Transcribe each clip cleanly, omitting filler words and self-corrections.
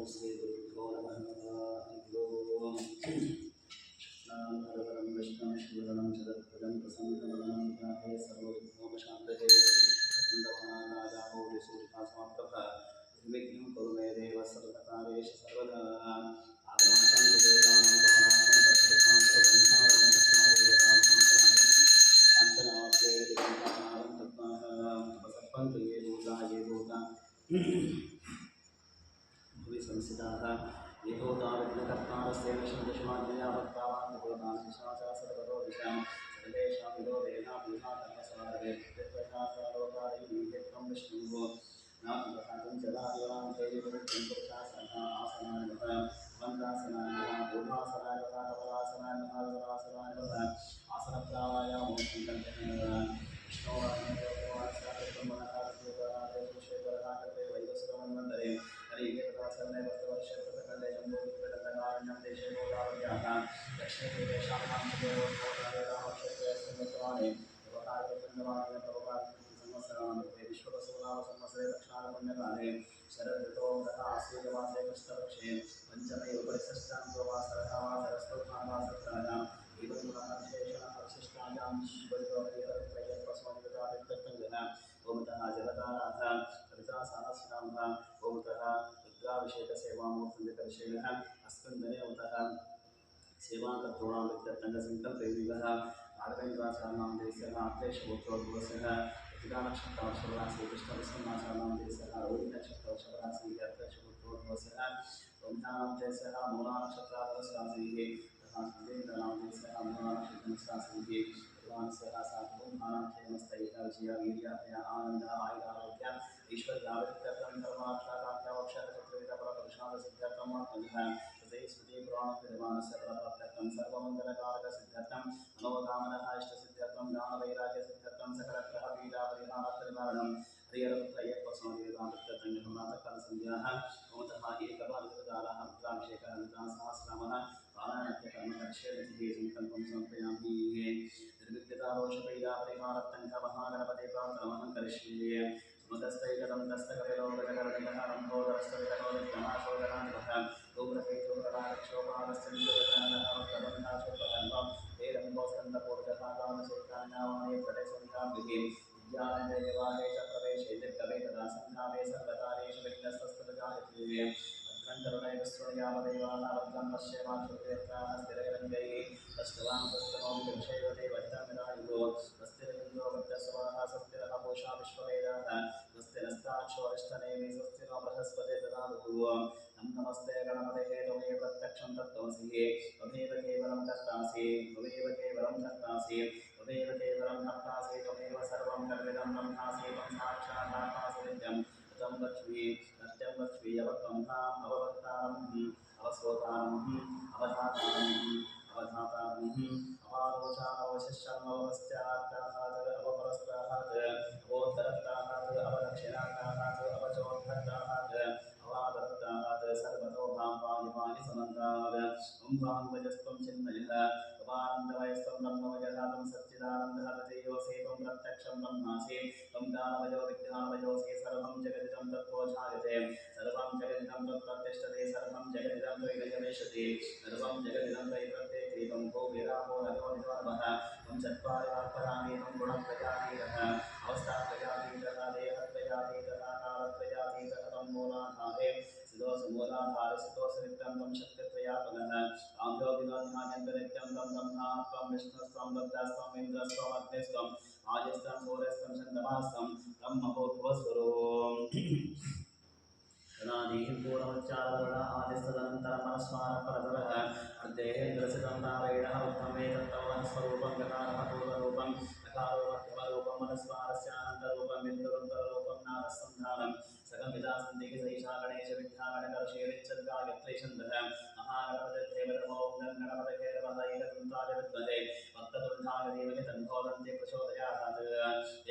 श्री गुरुभ्यो नमः। नामहरवरं विष्णुं शिवगणं जगद्भुजं प्रसन्नवदनं ध्याये सर्वविघ्नोपशान्तये कुन्दवनागाजामौलिसूर्यासमप्रभा निर्विघ्नं कुरु मे देव सर्वकार्येषु सर्वदा आगमान्तं वेदानां भवनाथं तत्सर्वान्तं ब्रह्माणं तस्मादेवताभ्यां आन्तनावप्ये दिगन्तानां तत्त्वाः उपसर्पन्तु ये दूता भुवि संस्थिताः ये भूताविघ्नकर्तारस्य विष्णुदशमाज्ञया भक्तावान् भूतान् सर्वतो दिशां सर्वेषां विरोधेना भूताकर्मसारवे प्रत्यासारोकारिणीहेत्वं विष्णुः नाथं जलादिवां देवीवृत्तिं पुरुषासनः आसनानः मन्त्रासनानः भूमासनानः कमलासनानः वरासनानः आसनप्राणायामो सङ्कल्पः विष्णोवासनाकृतमनः वैवस्वमन्वन्तरे हरिकेतदासने वर्तवर्षे प्रतकले जम्बूद्वीपदण्डकारण्यं देशे गोदावर्याः दक्षिणे देशानां सुदेवोत्तरे रामक्षेत्रे संवत्सराणि देवकार्यचन्द्रमाणे प्रभुकार्यसंवत्सराणि विश्ववसुनाम संवत्सरे दक्षिणापुण्यकाले शरदृतोऽन्तः आश्वीजमासे कृष्णपक्षे पञ्चमे उपरिषष्ठान्तोवासरः वासरस्तोभावासत्रायाम् एवं विशेषणः विशिष्टायां शिवयोगेरत्रयत्वस्मन्विताभित्यर्थङ्गः ओमतः जलधाराः कविता सहस्राम्भः ओमतः रुद्राभिषेकसेवामूर्तिकर्षेणः अस्कन्दने उतः सेवाकर्तॄणां वित्यर्थङ्गसङ्कल्पैविवः राघवेन्द्राचार्यां देशः अत्रेशपुत्रोद्भवसः प्रतिदानक्षत्रावशवः श्रीकृष्णविष्णुनाचार्यां देशः रोहिणक्षत्रवशवः अत्रेशपुत्रोद्भवसः ब्रह्माणां देशः मूलानक्षत्रावशवासीः सुरेन्द्रनां देशः मूलानक्षत्रशासीः भगवानसः साधुमानां क्षेमस्तैः विजया वीर्याभय आनन्द आयुरारोग्य ऐश्वर्यावृत्त्यर्थं धर्मार्थकाम्यावक्षरचतुर्विधफलपुरुषार्थसिद्ध्यर्थं आत्मनः तथैव स्मृतिपुराणविद्यमानस्य फलप्राप्त्यर्थं सर्वमङ्गलकारकसिद्ध्यर्थं मनोकामनः इष्टसिद्ध्यर्थं ज्ञानवैराग्यसिद्ध्यर्थं सकलग्रहपीडापरिहारार्थनिवारणं हरिहरपुत्रय्यप्पस्वामिवेदान्तर्थं प्रातःकालसन्ध्याः ओमतः एकबालकृतारः रुद्राभिषेकः ललितासहस्रनामः पारायणकर्मकर्षेतिः सङ्कल्पं समर्पयामि निर्विघ्नतादोषपीडापरिहारार्थं महागणपते प्रार्थनमहं करिष्ये सुमतस्तैकदं तस्तकविलोकजकरणिकहरम्भोदरस्तवितरोनिग्रहाशोधनानिवः गौरवैतोरणाक्षोभागस्यन्दुरजनः वेदम्भोस्कन्दपूर्जहागामसूत्राण्यावाणे प्रटेसन्धाभिः विद्यानन्दयवाहे च प्रवेशे निर्गवे तदा सन्धावे सर्वकार्येषु विघ्नस्तस्तुजायते करुणैकस्वयामदेवाः भद्रं पश्येमाक्षुर्वेत्राः स्थिरैरङ्गैः अष्टवांसस्तनोमिषैव देवहितमिदायुः स्वस्तिरविन्दो भद्रस्वाः स्वस्तिरः पूषा विश्ववेदाः स्वस्तिरस्ताक्षोरिष्टनेमि स्वस्तिनो बृहस्पते ददातु नमस्ते गणपते त्वमेव प्रत्यक्षं तत्त्वमसि त्वमेव केवलं कर्तासि त्वमेव केवलं कर्तासि त्वमेव केवलं कर्तासि त्वमेव सर्वं कल्पितं ब्रह्मासि त्वं साक्षात् आत्मासि नित्यं तं लक्ष्मी सत्यं लक्ष्मी अवत्वन्धाम् अववक्तारम् अवस्वतारम् अवधातारम् अवधातारम् अवारोचामवशिष्यम् अवपश्चात्ताहात् अवपरस्ताहात् अवोत्तरत्ताहात् अवदक्षिणात्ताहात् अवचोद्धत्ताहात् अवादत्ताहात् सर्वतो भावायुवानि समन्तात् ॐ भाङ्गजस्त्वं चिन्मयः त्वमानन्दमयस्त्वं ब्रह्ममयः तं सच्चिदानन्दः तथैवसि त्वं प्रत्यक्षं ब्रह्मासि त्वं ज्ञानमयो विज्ञानमयोऽसि सर्वं जगदिदं तत्त्वोऽजायते सर्वं जगदिदं तत्प्रतिष्ठते सर्वं जगदिदं त्रैलयमेषति सर्वं जगदिदं त्रैप्रत्येति त्वं भूमिरापो नरो निरोधः त्वं चत्वारिवाक्पराणि त्वं गुणत्रयातीतः अवस्थात्रयातीतः देहत्रयातीतः कालत्रयातीतः त्वं मूलाधारे सितोऽसुमूलाधारे सितोऽसुनित्यं त्वं शक्तित्रयात्मनः आम्योगिनान्यन्तनित्यं त्वं ब्रह्मा त्वं विष्णुस्त्वं रुद्रस्त्वम् इन्द्रस्त्वम् अग्निस्त्वं आदिस्त्वं सूर्यस्त्वं चन्द्रमास्त्वं त्वं महोद्भवस्वरूपम् तदानीं पूर्वमुच्चारवर्ण आदिस्तदनन्तरमनस्मारपरतरः अर्धेन्द्रसितं नारायणः बुद्धं वेदत्तवनस्वरूपं गकारः पूर्वरूपं अकारो मध्यमरूपं मनस्वारस्यानन्तरूपं बिन्दुरुत्तररूपं नारसन्धानं सकमिदासन्दिः सैषा गणेशविद्यागणकर्षेरिच्छद्गायत्री छन्दः महागणपतिर्देवतमो गणपतये नमः एकदन्ताय विद्महे वक्रतुण्डाय धीमहि तन्नो दन्ति प्रचोदयात्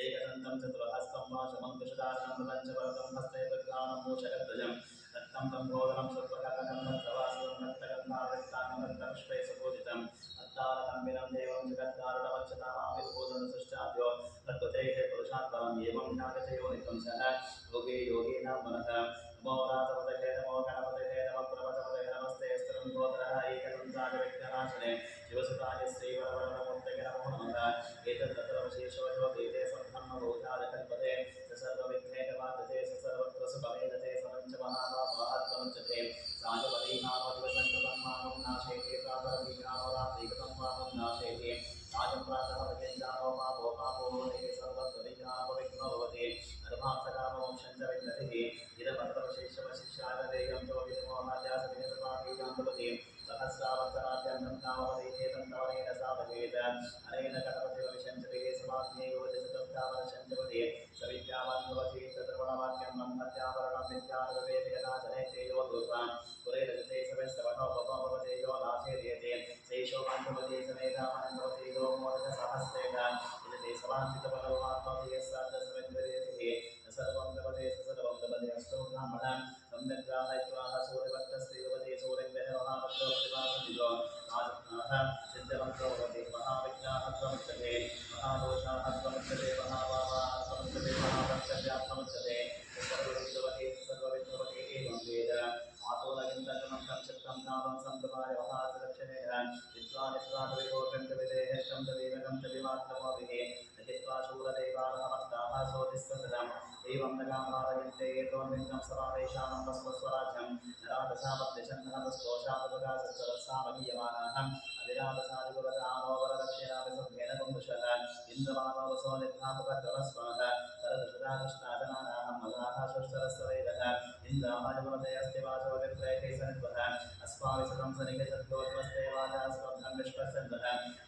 एकदन्तं चतुर्हस्तं वाशमं कुशधारणं पञ्चवरदं हस्ते प्रज्ञानं मोक्षगद्वयं रक्तं लम्बोदरं शुक्लकर्णकं भक्तवासुदं रक्तगन्धावृत्ताङ्गं रक्तपुष्पे सुपूजितं हस्तारकम्बिनं देवं जगद्धारुणवक्षतामाविर्भूषणसृष्टाद्यो प्रकृतेः पुरुषात्परम् एवं ध्यायते योनितं सः योगे योगिनां मनः नमो रातपतये नमो गणपतये नामपदेः तन्तवनेन साधयेत् अनेन गणपतिर्विशञ्चते समाग्नेयो वचसतस्तावरशञ्चपदे सविद्यावान् भवति तद्रवणवाक्यं ब्रह्मत्यावरणं विद्यानुवेदयनाशने तेयो भूत्वान् पुरेरजते सविस्तवनो भवते यो नाशेर्यते सेषो मान्भवते समेधामान् भवति यो मोदकसहस्रेण यजते समान्वितबलवात्मति यस्सार्धसमिन्द्रियतिः सर्वं भवते सर्वं भवते अष्टो ब्राह्मणां सम्यग्राहयित्वाः सूर्यभक्तस्त्रीवते सूर्यग्रहमहाभद्रोपतिवासनिजो आजनाः सिद्धवन्तो भवति महाविघ्नाः त्वमुच्यते महादोषाः त्वमुच्यते महाभावाः त्वमुच्यते महाभक्तव्यात्ममुच्यते सर्वविद्भवति एवं वेद आतो नगिन्दकमन्तं शक्तं नामं सम्प्रदाय महासुरक्षणेन विद्वान् विभोगन्तविदेः शब्दवेदकं च विमात्रमोभिः नजित्वा शूरदेवानमस्ताः सोतिस्सन्दम् एवं नगामारयन्ते एतोन्मिन्नं समावेशानं वस्वस्वराज्यं नरादशापद्यशन्नहस्तोषापदगासत्सरसामगीयमानाः अविरादशादिगुरदानोवरदक्षिणाभिसुभेन पुंसः इन्द्रमानवसो निर्धापकर्तवस्वाः परदशदाकृष्णाजनानाः मदाः सुष्ठरस्ववेदः इन्द्रामादिगुणते अस्ति वाचो विप्रयते सनिद्वः अस्माभिसदं सनिकसद्योजमस्ते वाचः स्वर्धं विश्वसन्दः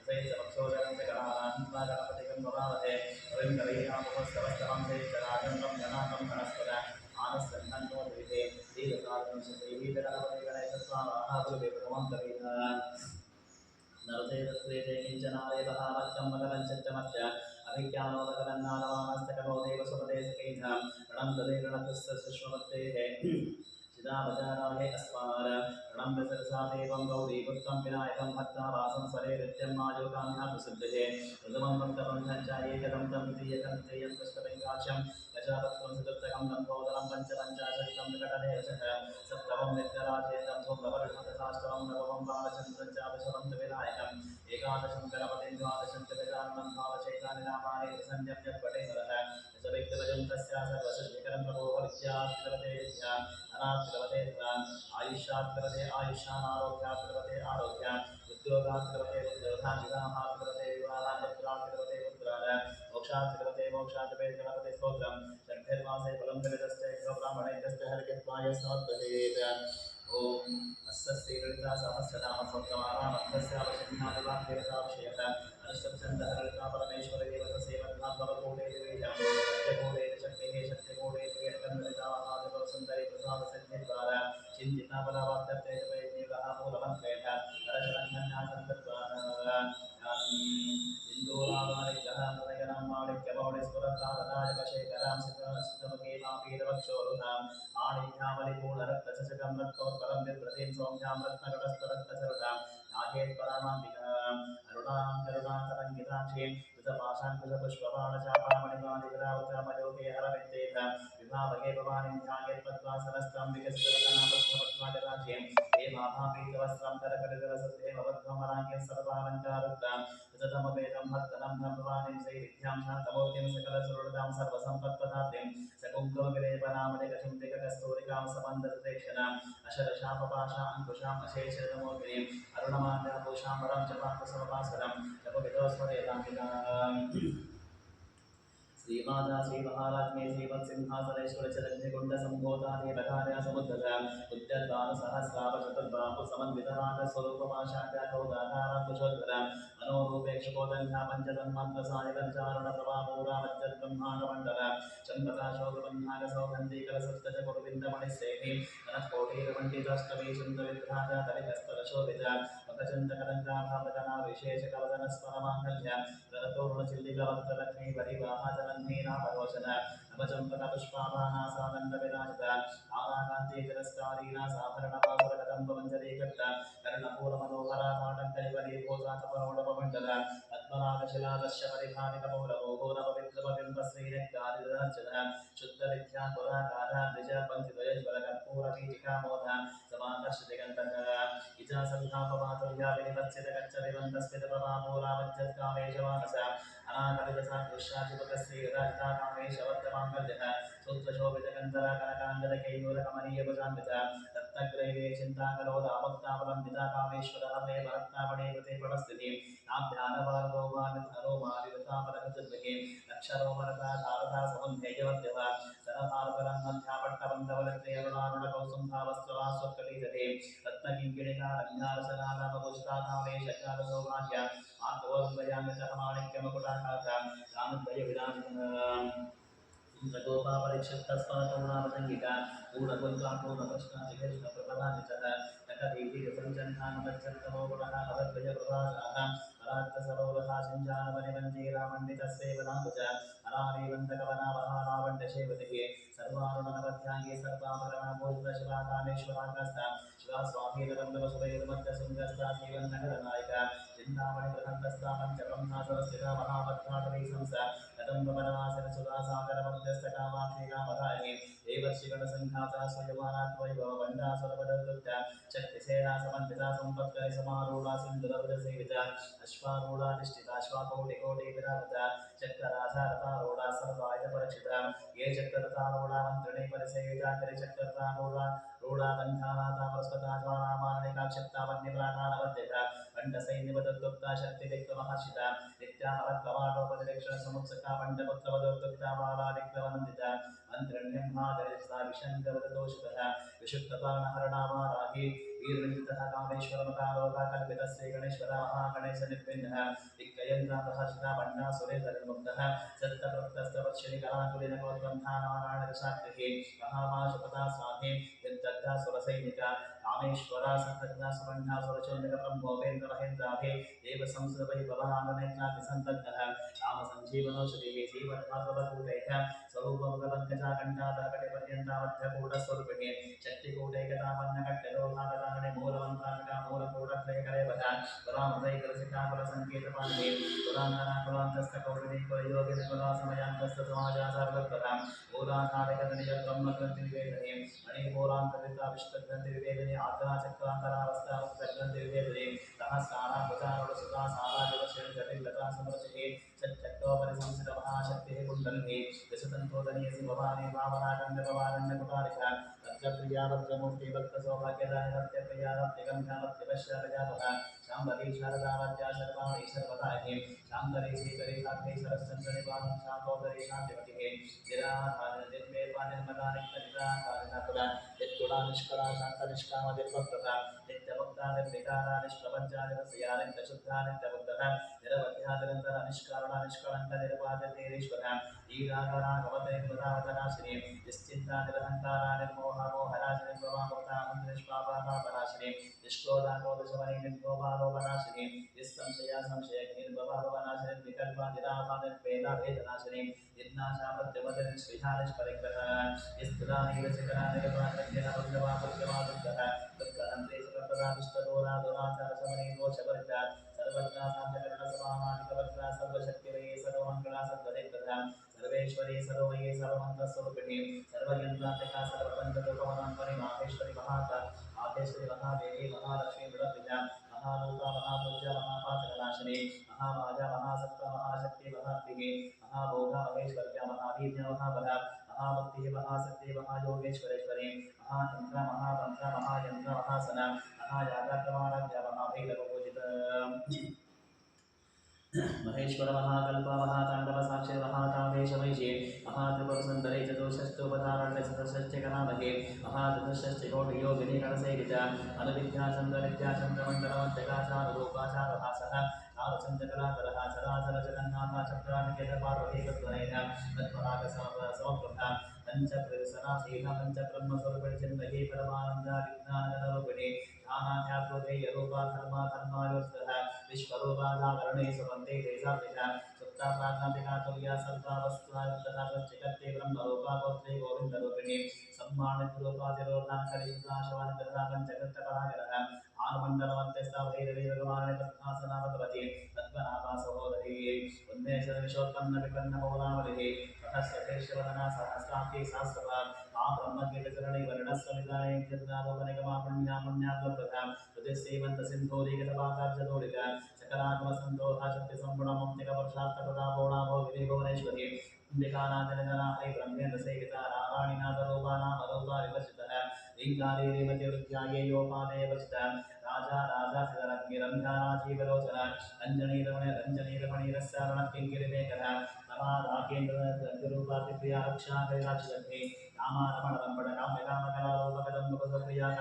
सैतवक्षोदरं च गणानां गणपतिकं भवामहे वयं कवैनामुपस्तवस्तवं चैतराजन्तं गणाकं गणस्पद आनस्तन्नो देवे दीर्घकालं सदैवीतगणपतिगणेशत्वामहाभुविभ्रमं कवीन नरते तत्प्रेते किञ्चनादेवः मत्यं मकरञ्चत्यमस्य अभिज्ञानोदकरन्नादवानस्तकनो देवसुपदेशकैधं रणं ददे रणतस्य सुष्मवत्तेः चिदावजाराहे अस्मार रणं विसरसा देवं गौरीपुत्रं विनायकं भक्तावासं स्वरे नित्यं मायोकाम्यां प्रसिद्धे ऋतमं भक्तबन्धं च एकदं तं तृतीयकं तृतीयं कृष्णलिङ्गाक्षं गजापत्रं चतुर्थकं लम्बोदरं पञ्चपञ्चाशतं विकटनेरसः सप्तमं नित्यराजेन्द्रं धूम्रवर्षतसाष्टमं नवमं बालचन्द्रं च विशवं च विनायकम् एकादशं गणपतिं द्वादशं च गजाननं भावचैतानि नामानि त्रिसन्ध्यं यत्पटेश्वरः यजविग्रहजं तस्या सर्वसिद्धिकरं प्रभोः विद्यास्तिरवते विद्या अनात्तिरवते आयुष्यात्तिरवते आयुष्यानारोग्यात्तिरवते आरोग्या उद्योगात्तिरवते उद्योगान् विवाहात्तिरवते विवाहान् पुत्रात्तिरवते पुत्रान् मोक्षात्तिरवते मोक्षात्तिरवते गणपति स्तोत्रं षड्भिर्मासे फलं विविधस्ते ब्राह्मणैकस्य हरिकेत्वाय समर्पयेत् ओम अस्सस्ते ललिता सहस्रनाम सप्तमानामर्थस्यावशन्यादिवाक्येताविषयः अनुष्टुप्छन्दः परमेश्वर देवता सेवन्नाभवकोटे द्वेषं सत्यकोटे शक्तिः शक्तिकोटे द्वेषं ललितावादितो सुन्दरी प्रसाद सिद्धिद्वारा चिन्तिता बलवाक्यते वैदिकः मूलमन्त्रेण हरशरण्यन्यासन्तद्वारा सिन्दूरामालिकः हृदयनां मालिक्यमौलिस्फुरतारदायकशेखरां सिद्धमुखीमापीतवक्षोरुधाम् आणिभ्यामलिपूर्णरक्तचषकं रक्तोत्पलं बिभ्रतीं सौम्यां रत्नगणस्थरक्तचरुणां नागेश्वरामाम्बिकाम् अरुणां करुणातरङ्गिताक्षीं कृतपाशाङ्कुशपुष्पबाणचापामणिमादिविरावृतामयोगे हरविद्येह विभावगे भवानीं ध्यायेत्पद्मासनस्तं विकसितरतनापद्मपद्माजराज्यं हेमाभापीतवस्त्रं करकलितरसद्धेमबद्धमराङ्ग्यं सर्वालङ्कारयुक्तां कृततमवेदं भक्तनं तं भवानीं श्रीविद्यां शान्तमूर्तिं सकलसुहृदां सर्वसम्पत्प्रदात्रीं सकुङ्कुमविलेपनामलिकचुम्बिककस्तूरिकां समन्दतदेक्षणाम् अशरशापपाशा अङ्कुशाम् अशेषरमोगिनीम् अरुणमाल्याभूषां वरं च पार्थसमपासरं जपविदोस्मरेदाम्बिकाम् श्रीमाता श्रीमहालक्ष्मी श्रीमत्सिंहासनेश्वरचरण्यकुण्डसम्भूतादेवकार्या समुद्धता उद्यद्वारसहस्रावशतद्वापुसमन्वितमानस्वरूपपाशाख्याकौदाकारां मनोरूपेक्षुकोदङ्घा पञ्चतन्मात्रसायकञ्चारणप्रभापूरामज्जद्ब्रह्माण्डमण्डल चम्पकाशोकबन्धाकसौगन्धिकलसुप्तचकुर्विन्दमणिसेहि ननःकोटीरमण्डिताष्टमी सुन्दरविग्रहाजा तलितस्तरशोभिता मकचन्दकलङ्काभावगना विशेषकवदनस्मरमाङ्गल्य रतोरुणचिल्लिकवक्त्रलक्ष्मी परिवाहजनन्मीनामरोचन नवचम्पकपुष्पाभानासादण्डविराजिता आनाकान्तितिरस्कारीणा साभरणपासुरकदम्बमञ्जरीकृत कर्णपूरमनोहरा ताटङ्कलिवलीभूतातपरोडपमण्डल पद्मनाभशिलादश्य परिभावितमौलमोहो नवविद्रुमबिम्बश्रीनिग्धारिदर्शनः शुद्धविद्यापुराकारा द्विजपङ्क्तिद्वयज्वलकर्पूरपीठिकामोध समाकर्षदिगन्तः इजासन्धापमातुर्या विनिवर्तितकच्चरिवन्दस्मितप्रभापूरामज्जत्कामेशमानस अनाकलितसादृश्याचिपकश्रीविराजिताकामेशवर्धमाङ्गल्यः सूत्रशोभितगन्धरकनकाङ्गदकैयूरकमनीयभुजान्विता रत्नग्रैवे चिन्ताकरोदामुक्तावलम्बिता कामेश्वरः प्रेमरत्नावणीकृते प्रणस्थितिं नाभ्यानवारोमाविवृतापदकचुर्भिः अक्षरोपरता धारता समुन्धेयवद्यः सरभारतरं मध्यापट्टबन्धवलक्रियरुणारुणकौसुम्भावस्त्रवासोत्कलीयते रत्नकिङ्किणिकारञ्जारसनागमपुष्टाकामेशकालसौभाग्य आत्मोद्वयामितः माणिक्यमकुटाकाथा रामद्वयविराजितः इंद्रगोपा परीक्षितस्पातौरावसंगिका पूर्णकुल्का पूर्णकृष्णादिकृष्णप्रभराजितः नकदीर्घसञ्चन्धानमज्जन्तमो गुणः भवद्वयप्रभासाः पराक्तसरोवहा सिञ्जानवनिमञ्जीरामण्डितस्यैवनाम्बुज अरारीवन्दकवनावहारावण्डशेवतिः सर्वारुणनवध्याङ्गे सर्वाभरणभूषितशिवाकामेश्वराकस्ता शिवा स्वामीरवन्दवसुभैर्मध्यसुन्दस्ता श्रीवन्नगरनायिका चिन्तामणिबृहन्तस्ता पञ्चब्रह्मासुरस्थिता महाभद्राटवी संसा कदम्बवनवासन सुधासागरमध्यस्थकामाक्षिकामधायिनी देवर्षिगणसङ्घाता स्वयमानात्मैभवबन्धासुरपदकृत्या शक्तिसेना समन्विता सम्पत्करि समारूढा सिन्धुरवृतसेविता अश्वारूढाधिष्ठिता अश्वाकोटिकोटिविरावृता चक्रराजारथारूढा सर्वायुधपरीक्षिता ये चक्ररथारूढा मन्त्रिणे परिसेविता गिरिचक्ररथारूढा रूढाबन्धानाथा प्रस्पता ज्वालामारणिकाक्षिप्तावन्यप्राकानवर्धिता खण्डसैन्यवदत्तुक्ता शक्तिविक्रमहर्षिता नित्याहरत्वमाटोपदिरेक्षण समुत्सका पण्डपुत्रवदोत्तुक्ता बालादिक्लवनन्दिता मन्त्रण्यं मादरिस्ता विशङ्कवदतोषितः विशुद्धपाणहरणामाराहि वीररञ्जितः कामेश्वरमकारोगा कल्पितस्य गणेश्वरः महागणेशनिर्विघ्नः दिक्कयन्त्रापहर्षिता पण्डासुरेन्द्रमुग्धः सत्तप्रक्तस्तवत्सलिकलाकुलिनकोद्बन्धानारायणदशाक्तिः महामाशुपता स्वामी यद्दग्धा सुरसैनिका कामेश्वरा सन्तग्ना सुबन्धा सुरचोन्निकब्रह्मोपेन्द्रमहेन्द्राभे देवसंस्कृतवैभवाननेत्रातिसन्तग्धः रामसञ्जीवनौषधिः श्रीमद्भागवतकूटैः स्वरूपमुखपङ्कजाकण्ठातकटिपर्यन्तामध्यकूटस्वरूपिणे शक्तिकूटैकतापन्नकट्टलोभागतानि मूलमन्त्रामिका मूलकूटत्रयकलेवः पुरामृतैकरसिकाकुलसङ्केतपाणिने पुरान्तनाकुलान्तस्थकौटिनी कुलयोगिनकुलासमयान्तस्थसमाजासारवत्पदां मूलाधारकनिजब्रह्मग्रन्थिनिवेदने मणिपूरान्तरिताविष्टग्रन्थिनिवेदने आग्राचक्रान्तरावस्थावत्तग्रन्थिनिवेदने सहस्राणाभुजारुणसुधासाराजगश्रेणिजटिलता समृचिः सच्चक्रोपरि संस्थितमहाशक्तिः कुण्डलिनी यशतन्तोदनीयसि भवानी भावनाकण्डभवारण्यकुटारिका भद्रप्रिया भद्रमूर्ति भक्तसौभाग्यदाय भक्त्यप्रिया भक्तिगन्धा शाम्बरी शारदावत्या शर्वाणी सर्वदायिनी शाम्बरी श्रीकरी साध्वी सरस्चन्द्रनिवासं शान्तोदरी शान्तिमतिः निराधारनिर्मेपानिर्मदानिकनिराकारिणकुला यत्कुला निष्कला शान्तनिष्कामदिर्भक्तता नित्यमुक्ता निर्विकारा निष्प्रपञ्चानिरसया नित्यशुद्धा नित्यमुक्तः निरवध्या निरन्तर निष्कारणा निष्कलङ्क निर्वादितेरीश्वर ईरागरागवते मुदावतनाशिनी निश्चिन्ता निरहङ्कारा निर्मोहा मोहनाशिनी स्वभावतामन्त्रिष्पापापापनाशिनी निष्क्रोधाक्रोधशमनी निर्मोहालोपनाशिनी निस्संशया संशयग्निर्भवाभवनाशिनी विकल्पा निराभा निर्भेदाभेदनाशिनी निर्नाशा प्रत्यवदनि श्रीधा निष्परिग्रहः निस्तुलानीरचिकरा निर्वाणज्ञनवल्लभा पुष्यमादुग्धः दुःखहन्त्रे सुखप्रदा दुष्टदोरा दुराचारशमनी दोषवर्गा सर्वज्ञा साध्यकरणसमानाधिकवक्त्रा सर्वशक्तिमयी सर्वमङ्गला सर्वदेवता सर्वेश्वरी सर्वमयी सर्वमन्त्रस्वरूपिणी सर्वयन्त्रात्मिका सर्वतन्त्ररूपमनन्वरि माहेश्वरी महाका माहेश्वरी महादेवी महालक्ष्मी मृडपिता महारूपा महापूज्या महापातकनाशिनी महामाया महासत्ता महाशक्ति महात्रिः महाभोगा महेश्वर्या महावीर्या महाबला महाभक्तिः महाशक्ति महायोगेश्वरेश्वरी महातन्त्र महामन्त्र महायन्त्र महासना महायागप्रमाणज्ञ महाभैरवपूजिता महेश्वर महाकल्प महातांडव साक्षी महाकामेशमैषे महात्रिपुरसुन्दरी चतुष्षष्टोपचारार्थचतुष्षष्टिकलामहे महाचतुष्षष्टिकोटियोगिनी गणसेविता अनुविद्याचन्द्रविद्याचन्द्रमण्डलमध्यगाचाररूपाचारभासः कालचन्द्रकलाकरः चराचरजगन्नाथाचक्रानिकेतपार्वतीतत्त्वनैः तत्परागसमप्रभा पंचप्रसनासीन पंचब्रह्मस्वरूपिणी चिन्मयी परमानन्दा विज्ञानगणरूपिणी ध्यानाध्यात्मधेयरूपा धर्मायोस्तः विश्वरूपा धाकरणे सुवन्दे देशात्मिका सुप्ता प्राज्ञातिका तुल्या सर्वा वस्तुतः सच्चिकत्ते ब्रह्मरूपा गोत्रे गोविन्दरूपिणी सम्मानितरूपातिरोधाकरिशुद्धाशवानिकथा पञ्चकृत्यपरागरः आनुमण्डलमध्यस्था भैरवी भगवान् पद्मासनावतवती पद्मनाभा सहोदरी उन्मेषविशोत्पन्नविपन्नमौलावलिः सहस्रशीर्षवदना सहस्राब्दी सहस्रभा मा ब्रह्मगीतचरणी वर्णस्वमिताय कीर्तनालोकनिगमापुण्यापुण्यात्मप्रभा हृदयश्रीमन्तसिन्धूरीगतपाताब्जतोडिका सकलात्मसन्दोहा शक्तिसम्पूर्णमौक्तिकपुरुषार्थप्रदापोणाभो गिरिभुवनेश्वरी अम्बिकानाथनिधना हरिब्रह्मेन्द्रसेविता रामाणिनाथरूपा नामरूपा विभजितः लिङ्गारी रीमतिरुध्यायेयोपादेवचिता राजा राजासिधरग्निरन्ध्याराजीवलोचना रञ्जनीरमणिरस्यारणः किङ्किरिमेकरः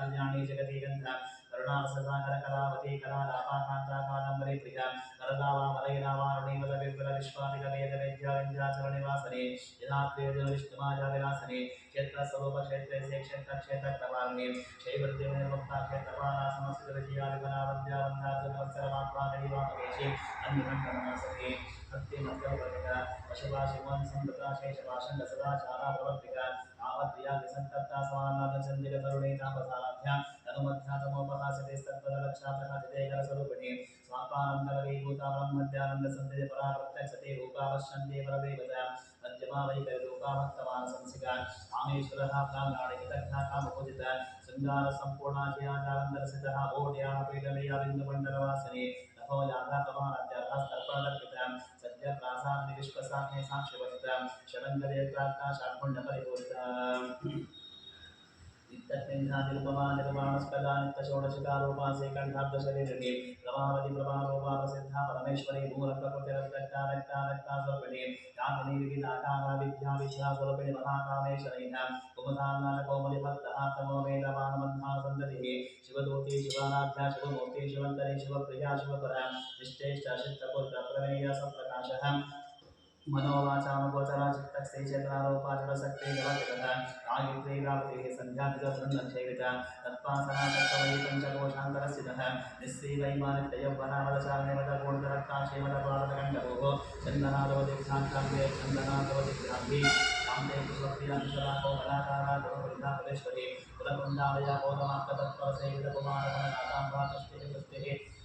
कल्याणी जगती गंधा करुणावससागर कलावती कलालापाकांता कादंबरी प्रिया करदावा वलयनावारुणी वदविपुल विश्वामिक वेद वेद्या विद्याचरणिवासने यदात्रेय विष्णुमाया विलासने क्षेत्र स्वरूप क्षेत्रे से क्षेत्र क्षेत्र प्रवाहने शैवद्य निर्मुक्ता क्षेत्रपाला समस्त विजया विमला वंद्या वंदा सर्वत्सरमात्मा देवामकेशे अन्यमंडलमासने सत्य मध्यवर्तिका पशुपाशिवन संप्रता शेषपाशंड सदाचारा प्रवर्तिका आवत्या विसंतप्ता समानाद चंदिर करुणे तापसाराध्या अनुमध्यातमोपहासते सत्पदलक्षाप्रकाशिते करस्वरूपिणे स्वापानंदलवे भूतावलं मध्यानंद संधिते परा प्रत्यक्षते रूपावश्यन्ते परदेवता अद्यमा वैकल्योका भक्तमान संसिका कामेश्वरः प्राणाणि विदग्धा कामपूजिता शृंगार संपूर्णाजया जालंधरसितः ओढ्या पीठलया बिंदुमण्डलवासिने नभो याथा कमानाद्याः सर्पदर्पिता सद्य प्रासाद विश्वसाग्ने साक्षिवचिता षडङ्गले प्राप्ता षड्गुण्यपरिपूरिता नित्यनिर्माण नित्यषोडशिकारूपासे कंठाब्दशरीरिणी प्रभावति प्रभारूपा प्रसिद्धा परमेश्वरी मूलप्रकृतिरव्यक्ता व्यक्ता व्यक्ता स्वरूपिणी कामिनी विविधाकारा विद्या विद्या स्वरूपिणी महाकामेश्वरीः कुमुदान्नाटकोमलिभक्तः तमो वेदवानमन्था सन्ततिः शिवदूती शिवाराध्या शिवमूर्ति शिवन्तरी शिवप्रिया शिवपरा निष्ठेष्टा चित्तपुत्र प्रमेय सप्रकाशः मनोवाचामगोचरा चित्तस्ते चेतनारूपाचरशक्ति जगतः गायत्री गावती संध्यादिगबृन्दसेविता तत्पासना तत्त्वयि पञ्चकोशान्तरस्थितः निःस्त्रीवैमानित्ययौवनामलचारिणीमदपूर्णरक्ताक्षेमदपादकण्डभोः चन्दनादवदिग्धान्ताङ्गे चन्दनादवदिग्धाम्भी कान्ते कुशक्रियान्तरा कोमलाकारा गुरुवृद्धा परेश्वरी कुलकुण्डालया कोदमार्कतत्त्वसेवितकुमारगणनाथां भातस्तिः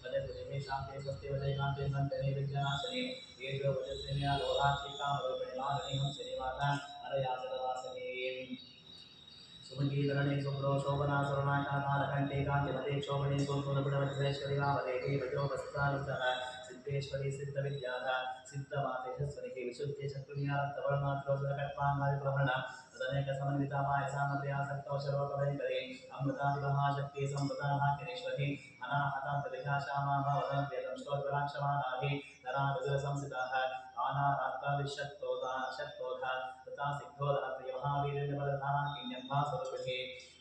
वदे शान्ते स्वस्ति वदे कान्ते सन्तने विज्ञानाशने येषु वजस्विन्या लोहाक्षिकामरूपिणी मालिनीं श्रीमाता अरयाचलवासिनी सुमगीधरणे शुभ्रो शोभना सुवर्णाकांते कांतिमते शोभने सुरपुरपुरवज्रेश्वरी वामदेवी वज्रोपस्त्रानुतः सिद्धेश्वरी सिद्धविद्याः सिद्धमातेश्वरी विशुद्धि चक्रुण्यारक्तवर्णात्रोजकट्वाङ्गादिप्रहण तदनेक समन्विता मायसामप्रियासक्तौ शरोपभयङ्करे अमृतादिमहाशक्ति संवृताभाग्यनेश्वरी अनाहतान्तरिहा श्यामाभवदन्त्यतं श्लोकराक्षमानाभि धरारुद्रसंसिताः आनारात्तादिशक्तोधा शक्तोधा तथा सिद्धोधा प्रियमहावीर्यबलधाराकिन्यम्भा स्वरूपिणी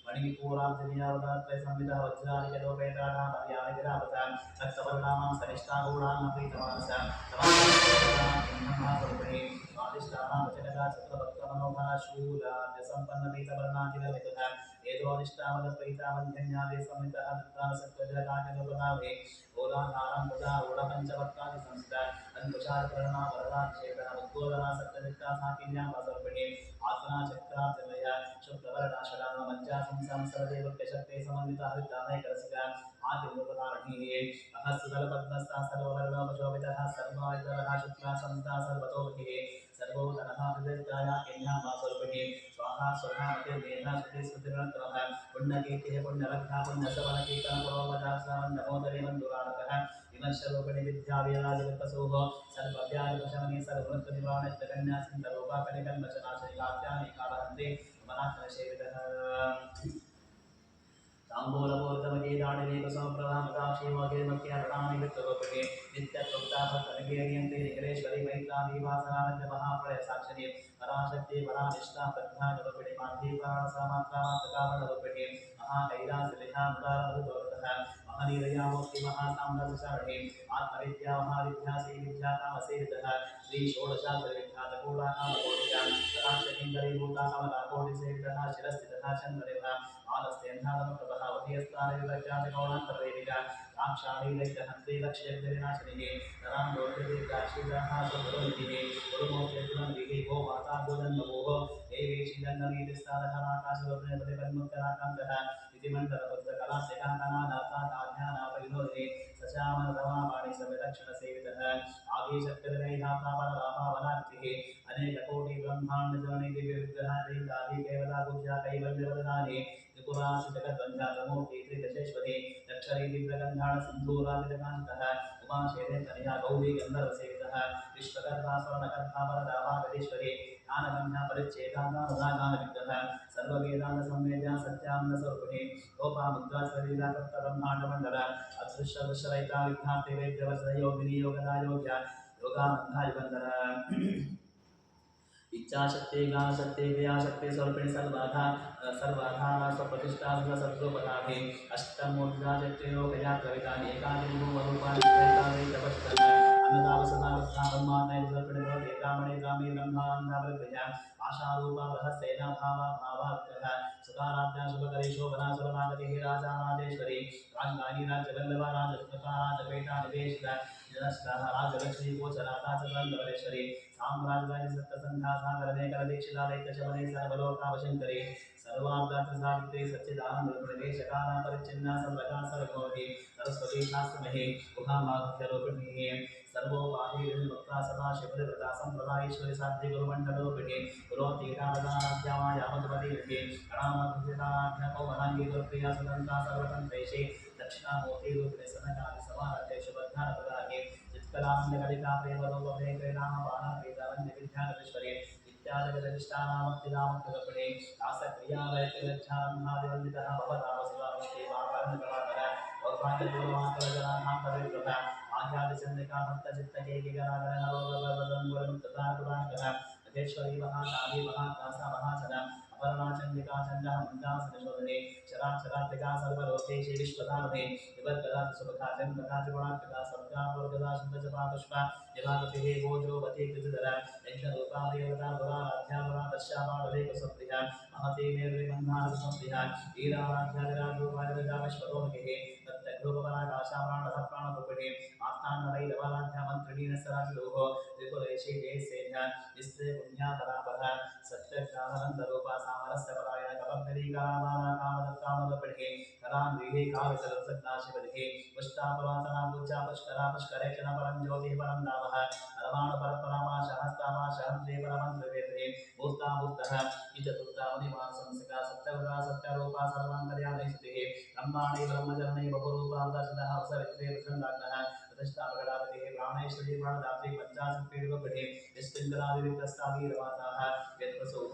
मणिपूराब्जनियावदात्रे संविदः वज्रादिकलोपेतानामर्यादिविरावतां रक्तवर्णामां सनिष्ठागूढान् प्रीतमानसा तमाम्भा स्वरूपिणी स्वादिष्टानां वचनका चतुर्भक्तमनोहरा शूलाद्यसम्पन्नपीतवर्णादिगर्भितः एतोदिष्टावदप्रीतावन्ध्यन्यादि संवितः दत्तासत्त्वजकान्यनुपदाभे ओलाधारां प्रजारूढपञ्चवक्त्रादि संस्था अंकुशाकरणा वरदाक्षेपः उद्बोधना सप्तदिक्ता साकिन्यां वासर्पिणी आसना चक्रार्जनय शुक्लवर्णाशरा मज्जा संसंसरदे वृक्षशक्ते समन्विता हरितानयकरसिका आदिरूपधारणीये अहस्सुदलपद्मस्ता सर्ववर्णोपशोभितः सर्वायुधरः शुक्ला संस्था सर्वतोमुखिः सर्वोदरः हृदयत्राया किन्यां वासर्पिणी स्वाहा स्वधा मतिर्मेधा श्रुतिस्मृतिर्नक्रमः पुण्यकीर्तिः पुण्यरक्षा पुण्यसवनकीर्तनपुरोपदाश्रवन्नमोदरे मन्दुराणकः विमर्शरूपिणी विद्यावीराजवित्तसोः सर्वव्याधिपशमने सर्ववृत्तनिवारणकन्या सिन्धरूपा कलिकन्मशनाशनि कात्यानि कालहन्ते मनाक्षरसेवितः ताम्बूलपूर्तमगीदाणिनी कुसुमप्रभामदाक्षीमोगिर्मख्यारणानि वित्तरूपिणी नित्यतृप्ताभक्तनिगेर्यन्ते निखिलेश्वरी मैत्रादिवासनानन्दमहाप्रलयसाक्षिणी पराशक्ति परानिष्ठा प्रज्ञानरूपिणी माध्येपाणसामात्रामात्रकारणरूपिणी महाकैलासलिहा मुदारमरुदोरतः महनीरयामूर्ति महासाम्राज्यशरणी आत्मविद्या महाविद्या श्रीविद्या कामसेवितः श्री षोडशाक्षरविख्यातकूला कामकोटिका पराशरीन्दरीभूता कमलाकोटिसेवितः शिरस्थितः चन्द्रदेवः आलस्तेन्धानप्रभः उदयस्तारविदख्यातकौणान्तरदेविका साक्षालीलैकहन्त्री लक्ष्यग्निनाशिनिः तरान्दोर्गदीर्घाक्षीदाः स्वगुरुनिधिः गुरुमूर्तिर्गुणनिधिः गो माता गोजन्मभोः देवी श्रीगन्धनीतिस्तारहराकाशलोकनिपतिपन्मुक्तराकान्तः इतिमण्डलबद्धकलास्यकाङ्कनादाता ताध्यानापरिणोदिनी सचामनरमावाणि सविलक्षणसेवितः आदिशक्तिर्वैधाता परलाभावनाकृतिः अनेककोटिब्रह्माण्डजननी दिव्यविग्रहादि केवला पूज्या कैवल्यवदनानि त्रिपुरासु जगद्वन्द्यातमूर्ति त्रिदशेश्वरी दक्षरी दिव्यगन्धाण सिन्धूरादिजकान्तः उमाशेदेतनया गौरी गन्धर्वसेवितः विश्वगर्भा स्वर्णगर्भा वरदाभागदीश्वरी ज्ञानगन्धा परिच्छेदानुरागानविग्रहः सर्ववेदान्तसंवेद्या सत्यानन्दस्वरूपिणी लोपामुद्रास्वरीला तप्तब्रह्माण्डमण्डल अदृश्यदृश्यरहिता विघ्नात्रिवेद्यवचनयोगिनी योगदा योग्या योगानन्दा युगन्धर इच्छाशक्ति ज्ञानशक्ति क्रियाशक्ति स्वरूपिणी सर्वाधारा स्वप्रतिष्ठा सर्वोपदाभि अष्टमूर्धा लोकया कवितानि एकादि रूपाणि त्रैतानि तपस्तः अन्नदावसदा वृद्धा ब्रह्माण्डे स्वरूपिणी भवति ब्राह्मणे ब्राह्मी ब्रह्माण्डवृद्धया आशारूपा रहस्येन भावात्मकः सुताराध्या शुभकरी शोभना सुरनागतिः राजा राजेश्वरी राजधानी राज्यवल्लभा राजस्मृता राजपेटा निवेशिता जनस्कः राजलक्ष्मी गोचराता च गन्धवरेश्वरी साम्राज्यानि सप्तसन्ध्या सागरने करदीक्षिता दैत्यशमने सर्वलोकावशङ्करी सर्वार्धार्थ सावित्री सच्चिदानन्दरूपिणी शकाना परिच्छिन्ना सर्वगा सर्वभवति सरस्वती शास्त्रमही उभामाख्यरूपिणी सर्वोपाधि विभक्ता सदा शिवव्रता संप्रदायेश्वरी साध्य गुरुमण्डलरूपिणी गुरोतीरावदानाध्यामायामधुमतीर्थे अणामकृतिताराध्या कौमनाङ्गी दुर्प्रिया सुदन्ता सर्वतन्त्रैषे दक्षिणामूर्तिरूपिणे सनकादि समारते शुभध्यानप्रदाये चित्कलानन्दकलिका प्रेमरूपमे क्रीडामपानप्रीतवन्यविद्यानश्वरे इत्यादिगतिष्ठानामक्तिदामकृतपणे दासक्रियावैतिलज्जान्मादिवन्दितः भवतावशिवामस्ते वाकरणकलाकर और्भाग्यपूर्वमाकरजनाथान्तरिप्रभा आज्ञादिचन्द्रिका भक्तचित्तकेकिगरागरहरोगवदङ्गुरमुक्तताकुलाकः अधेश्वरी महाकाली महाकासा महाजना अपर्णा चंडिका चंडा मंदा सनिशोधने चराचरात्मिका सर्वलोकेशे विश्वधारणे विवर्गदा सुभगा जन्मदा त्रिगुणात्मिका सर्गा वर्गदा शुद्धजपा पुष्पा विभागतिः भोजोवती कृतिधरा यज्ञरूपा देवता गुराराध्या गुरा दर्शावालेक सुप्रिया महती निर्विबन्धान सुप्रिया वीराराध्यादिराजरूपा विरजा विश्वतोमुखिः तत्तग्रूपपराकाशा प्राणः प्राणरूपिणी आत्तान्नवैरवाराध्या मन्त्रिणी नसराजलोः त्रिपुरेशे जयसेन्या विस्त्रे पुण्यातरापः सत्यज्ञानवन्तरूपा सामरस्यपरायण कपद्धरीकामाना कामदत्तामदपणे करान्विहे कावितरसद्दाशिवदिः पुष्टापवासना पूजा पुष्करा पुष्करेक्षण परं ज्योतिः परं नामः परमाणुपरपरामा सहस्तामा सहस्रे परमन्त्रवेदे मूर्तामूर्तः इचतुर्था मुनिमानसंसिका सत्यवदा सत्यरूपा सर्वान्तर्यामी स्तुतिः ब्रह्माणि ब्रह्मचरणे बहुरूपा दर्शनः अवसरित्रे प्रसन्नाग्नः प्रतिष्ठापकडापतिः प्राणेश्वरी प्राणदात्री पञ्चाशत्पीडवपीठे निष्पिङ्गलादिविप्रस्तावीरवासाः यत्प्रसोः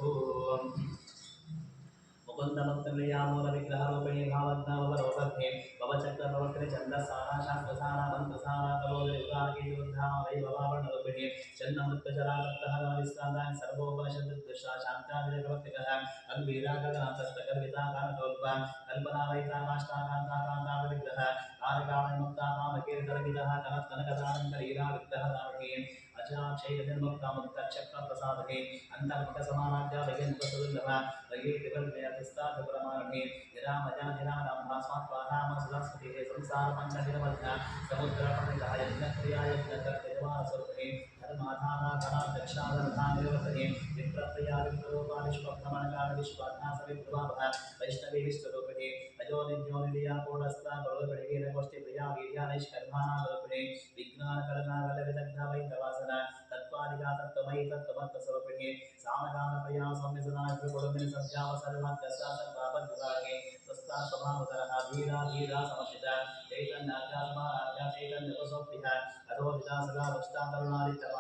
मुकुन्दमुक्तमूलविग्रहरूपिणी भावज्ञावरोपध्ये भवचक्रप्रवर्तिनि छन्दसारा शास्त्रसारा मन्त्रसारा कलोदयुगार्गीयुद्धामा वैभवावर्णरूपिणी चन्नमृत्युचरातप्तहरविस्तादानि सर्वोपनिषदुद्दुषा शान्तादिप्रवर्तिकः अन्वीरागगणान्तस्तकर्विताकान्तोद्वा कल्पना वैताकाष्ठाकान्ताकान्ताविग्रहः कारकाममुक्ताकामकीर्तनविदः कनत्कनकदानन्तरीरा विग्रहधारणे अचाक्षैर्मुक्तामुक्तक्षप्रप्रसादके अन्तर्मुखसमानाद्या वैयन्त्रसुदुर्लभः वैयेतिवल्लयतिस्तादुप्रमाणे निरामजानिरानम्भा स्वात्वानाम सुरस्वतीः संसारपञ्चदिनमध्या समुद्रपणितः यज्ञक्रिया यज्ञकर्तयमानस्वरूपिणे धर्माधाराधनाध्यक्षादरधानिर्वर्तने विप्रप्रिया विप्ररूपा विश्वभ्रमणकाल विश्वाध्यासविप्रभावः वैष्णवी विश्वरूपिणे अजोनिज्योनिलिया कूटस्था करोपणिकेन गोष्ठीप्रिया वीर्यानैष्कर्माणारूपिणे विज्ञानकरणागलविदग्धा वैद्यवासना तत्त्वादिका तत्त्वमयी तत्त्वमत्तस्वरूपिणे सामगानप्रिया सौम्यसदाग्रकुलमिनि सद्यावसर्वमध्यस्यासर्वापद्विभागे स्वस्ता स्वभावतरः धीरा धीरा समर्शिता चैतन्याध्यात्माराध्या चैतन्यकुसोप्रियः अधोदिता सदा वृष्टा तरुणादित्यपाठः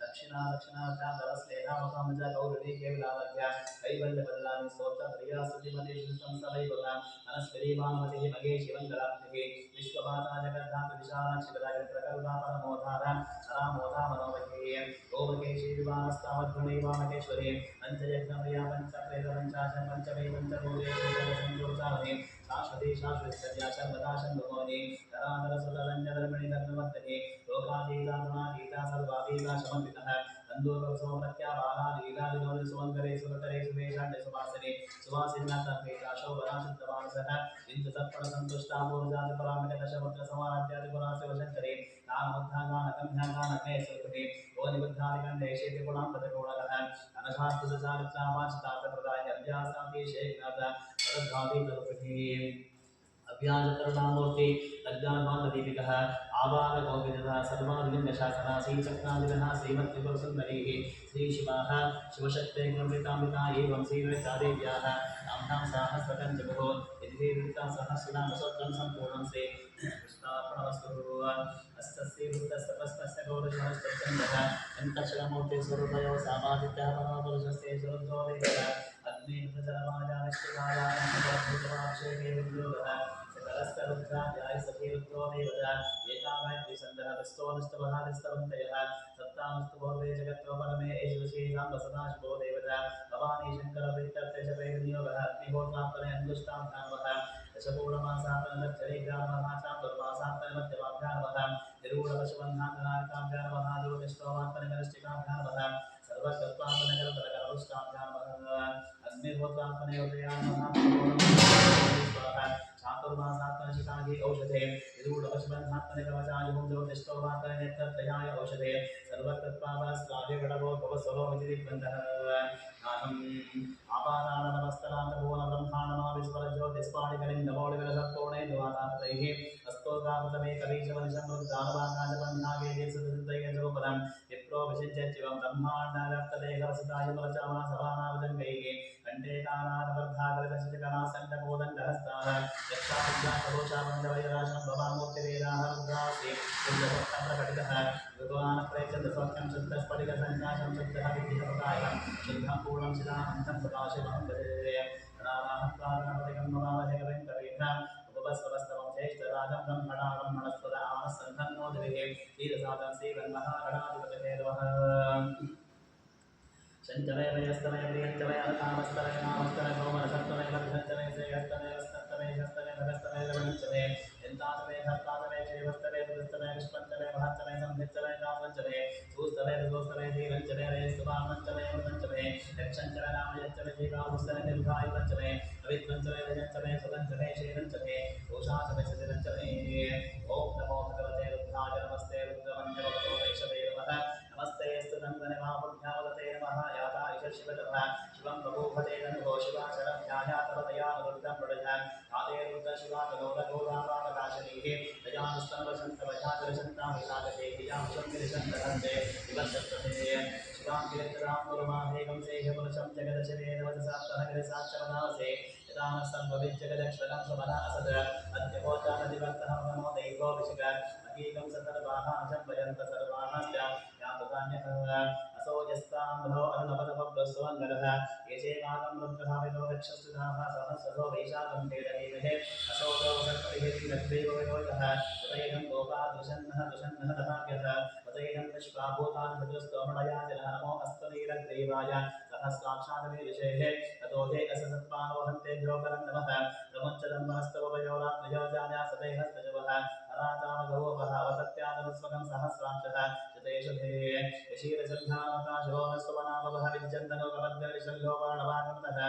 दक्षिणा दक्षिणाध्यान्तरस्नेहामकमज गौरवी केवलावध्या कैवल्यबल्लानि स्तोत्रप्रिया स्तुतिमती श्रुतं सवैभवा मनस्विनी भानुमतिः महेशी मङ्गलाप्तिः विश्वमाता जगद्धातु विशालाक्षिपदाय प्रकल्पा परमोधारा सरामोधा मनोमयी गोमकेशी विवाहस्तावध्वनि वामकेश्वरी पंचयज्ञप्रिया पंचप्रेतपञ्चाशं पंचमे पञ्चभूते संयोचामहे शाश्वती शाश्वतसर्या सर्वदा शम्भुमोनि धराधरसुतरञ्जधर्मिणि धर्मवर्तने लोकातीता गुणातीता सर्वातीता समन्वितः बन्धुकवसोमत्याबाला लीला विनोद सुमङ्गले सुभकरे सुवेशाण्डे सुवासने सुवासिन्नाथपेता शोभना शुद्धमानसः बिन्दुतत्परसन्तुष्टा पूर्जातिपरामिकदशमुद्रसमाराध्यादिपुराशिवशङ्करे नानमुद्धागानगम्यागानमे स्वरूपिणे ओनिबुद्धादिगण्डेशे त्रिगुणां प्रतिगुणगः अनघात्पुरुषालित्रामाचितार्थप्रदाय अभ्यासादेशेनाथ परद्भातीतरूपिणे अव्याजतरुणामूर्ति लज्जान्मान्ददीपिकः आवाहगौविदः सर्वादिलिङ्गशासना श्रीचक्रादिनः श्रीमत्त्रिपुरसुन्दरीः श्रीशिवाः शिवशक्ते गुणमृतामृता एवं श्रीरवितादेव्याः नाम्नां सहस्रकञ्चभुः यद्भिर्वृत्ता सहस्रनामस्तोत्रं सम्पूर्णं श्री कृष्णार्पणमस्तु अस्तस्य वृत्तस्तपस्तस्य गौरशमस्तच्छन्दः अन्तक्षरमूर्तिस्वरूपयो सामादित्यः परमपुरुषस्य स्वरूपो अग्निर्भजरमाजानिष्ठिकायाभिषेके विद्रोहः सकलस्तरुद्राध्याय सखीरुद्रो देवता गायत्री सन्दहस्तो निष्ठवहारिस्तवन्तयः सप्तामस्तु भोगे जगत्व परमे एषुषीणां वसदा शिवो देवता भवानी शङ्कर प्रीत्यर्थे च वेदनियोगः अग्निहोत्रात्मने अङ्गुष्ठां ध्यानवः दशपूर्णमासात्मनदर्शने ग्रामः चातुर्मासात्मनमध्यमां ध्यानवः निरूढपशुबन्धान्तनारिकां ध्यानवः ज्योतिष्ठोमात्मनगरिष्ठिकां ध्यानवः सर्वतत्त्वात्मनगरपरगरपुष्टां ध्यानवः अग्निहोत्रात्मने उदयान्मः चातुर्मासात्मनशिखागे औषधे निरूढपशुबन्धात्मनकवचायुं ज्योतिष्ठोमात्मनेत्रत्रयाय औषधे सर्वतत्त्वात्मनस्लाभे घटवो भवस्वरो विधिग्रन्थः आपादानमस्तरान्तपूर्णब्रह्माण्डमाविस्वरज्योतिस्फाटिकलिं नमोलिविलसत्कोणे द्वातापतैः हस्तोदापतमे कवीशमनिशमृद्दानवाकाशबन्धागे दीर्घसिद्धये जगोपदं विप्रो विषिञ्चेत्युवं ब्रह्माण्डव्याप्तदेहरसदायुमलचामासभानावजङ्गैः कण्ठे कालानवर्धागरदशकनासण्डकोदण्डहस्ताः यक्षाविद्याकरोषामण्डवैराशं भवामूर्तिवेदाः रुद्रास्ति शुद्धसत्तप्रकटितः भगवानप्रयच्छन्दसौख्यं शुद्धस्फटिकसञ्जातं शुद्धः विद्युतपदायं शुद्धं पूर्णं शिलामन्तं सदाशिवं भजे गणानाहत्वागणपतिगं नमामहे कविं कवीनाम् उपवस्वस्तवं ज्येष्ठराजं ब्रह्मणा ब्रह्मणस्पदा आनस्सन्धन्नो दिविः क्षीरसागं श्रीरन्महागणाधिपतये नमः शञ्चमे वयस्तमे प्रियञ्चमे अनकामस्तमे नामस्तमे सोमरसत्तमे लब्धञ्चमे श्रेयस्तमे वस्तन्तमे शस्तमे भगस्तमे लवणञ्चमे यन्तातमे धत्तातमे क्षेवस्तमे दुस्तमे विष्पञ्चमे महत्तमे संहितमे कामञ्चमे सूस्तमे दुस्तमे धीरञ्चमे रेस्तुमामञ्चमे मृतञ्चमे यक्षञ्चमे नामयञ्चमे जीवामुस्तमे निर्भायुपञ्चमे अविद्वञ्चमे रजञ्चमे सुगञ्चमे शेरञ्चमे दोषाचमे सतिरञ्चमे ॐ नमो भगवते रुद्राय नमस्ते रुद्रमन्त्रवतो वैष्णवे नमः नमस्ते अस्तु नन्दने महापुण्यावदते नमः याता ईशशिवतमः शिवं बभूवते नमो शिवाशरभ्यायातवदयानुरुद्धं प्रडजन् आदे रुद्र शिवातनोदगोदापादकाशनीः दयानुस्तनवशन्तवयादरशन्तां विलागते हियामुषं गिरिशन्तहन्ते विवर्षस्तते शिवां गिरित्रां गुरुमाहेकं सेह्यपुरुषं जगदशवेदवचसात्तनगिरिसाक्षरदावसे यदा न सर्वविज्जगदक्षरं सुमना असद अद्यपोचानदिवर्तः नमो दैवो विशिख अकीकं सतर्वाः अशम्भयन्त सर्वाणश्च यातुकान्यः असो यस्ताम्भो अरुणपदपब्रस्वङ्गरः येचेवागं रुद्रः विदो रक्षस्तुधाः सहस्रसो वैशाखं तेजहीमहे असो गौसत्पतिहिरिङ्गद्देवयोगः उदयनं गोपादृशन्नः दुषन्नः दहाभ्यः उदयनं विश्वाभूतान् भद्रस्तोमणयाजनः नमो अस्तनीरग्रीवाय सहस्राक्षादवीविषेः ततोधे अससत्पानोहन्तेभ्यो परं नमः प्रमुञ्चदं मनस्तवयोरात्मयोजान्या सदेहस्तजवः हरातामगवोपः वसत्यादनुस्वकं सहस्रांशः चतेषुधे यशीरसन्धानताशोनस्वनामवः विद्यन्तनोकबद्धविशल्योपाणवागन्तः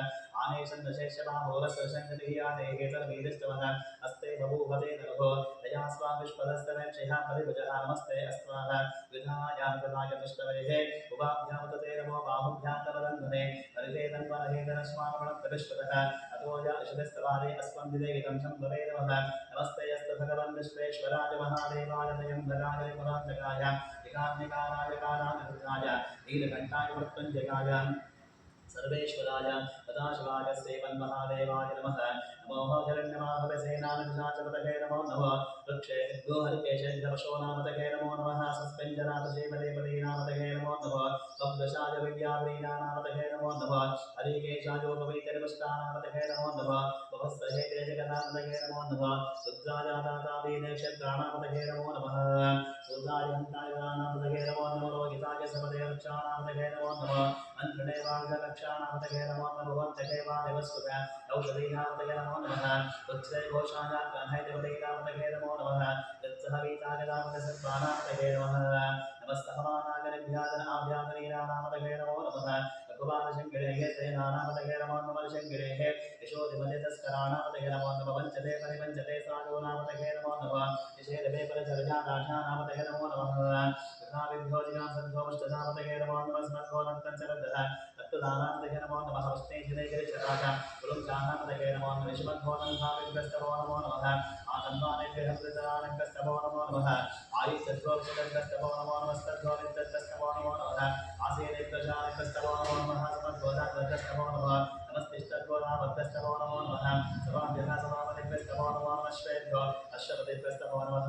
आनेशन्दशेष्यमाभोरसरशङ्कटियादेहेतरवीरिष्टवः हस्ते बभूवते नभो दया स्वामिष्पदस्तनक्षयः परिभुजः नमस्ते अस्त्वाः विधायान्तदाय तुष्टवेः उभाभ्यामुतते नमो बाहुभ्यान्तरबन्धने हरिते तन्वरहेतनश्वामणप्रविश्वतः अतोया इषदस्तवादे अस्मन्दिदे इदं शम्भवे नमः नमस्ते अस्तु भगवन् विश्वेश्वराय महादेवाय दयम्भराय पुरान्तकाय विकाग्निकाराय कारानिरुद्धाय नीलकण्ठाय मृत्युञ्जयाय सर्वेश्वराय सदाशिवाय श्रीमन्महादेवाय नमः नमो हिरण्यमाहवसेनानविशाचपतये नमो नमः वृक्षे गोहरिकेशेभ्यवशोनामतये नमो नमः सस्पेञ्जनाथशेमदेपदीनामतये नमो नमः बब्दशाय विद्यावीनानामतये नमो नमः हरिकेशायोपवीतनिपुष्टानामतये नमो नमः भवस्सहेते जगन्नामतये नमो नमः रुद्राजातावीनेक्षत्राणामतये नमो नमः रुद्राय हन्ताय नमो नमः रोहिताय सपदे रक्षाणामतये नमो नमः मन्त्रणे वाग्दलक्षाणामतये नमो नमः भवन्तके वादेवस्वत औषधीनामतये नमो नमः वत्से घोषाय ग्रन्थैदेवतैनामतये नमो नमः यत्सहवीतागदामतसत्त्वानामतये नमः नमस्तहमानागरभ्याजनाभ्याजनीनामतये नमो नमः भगवानशङ्करेः सेनानामतये नमो नमः शङ्करेः यशोधिमतितस्कराणामतये नमो नमः वञ्चते परिवञ्चते साधूनामतये नमो नमः निषेधवे परिचर्यादाढ्यानामतये नमो नमः यथाविद्योजिनां सद्गोमष्टनामतये नमो नमः स्मद्गोनन्तञ्चरद्धः तत्तदानामतये नमो नमः वष्णेशिनैगिरिशराक गुरुञ्जानामतये नमो नमः निष्मद्गोनन्धाविग्रस्तवो नमो नमः आतन्वानेभ्यहृतरानग्रस्तवो नमो नमः आयुष्यद्गोविषदग्रस्तवो नमो नमः स्तद्गोविन्दग्रस्तवो नमो नमः आसीनेत्रशानग्रस्तवो नमो नमः समद्गोदाग्रस्तवो नमः नमस्तिष्ठद्गोदावग्रस्तवो नमो नमः समाभ्यः समापतिग्रस्तवो नमो नमः श्वेभ्यो अश्वपतिग्रस्तवो नमः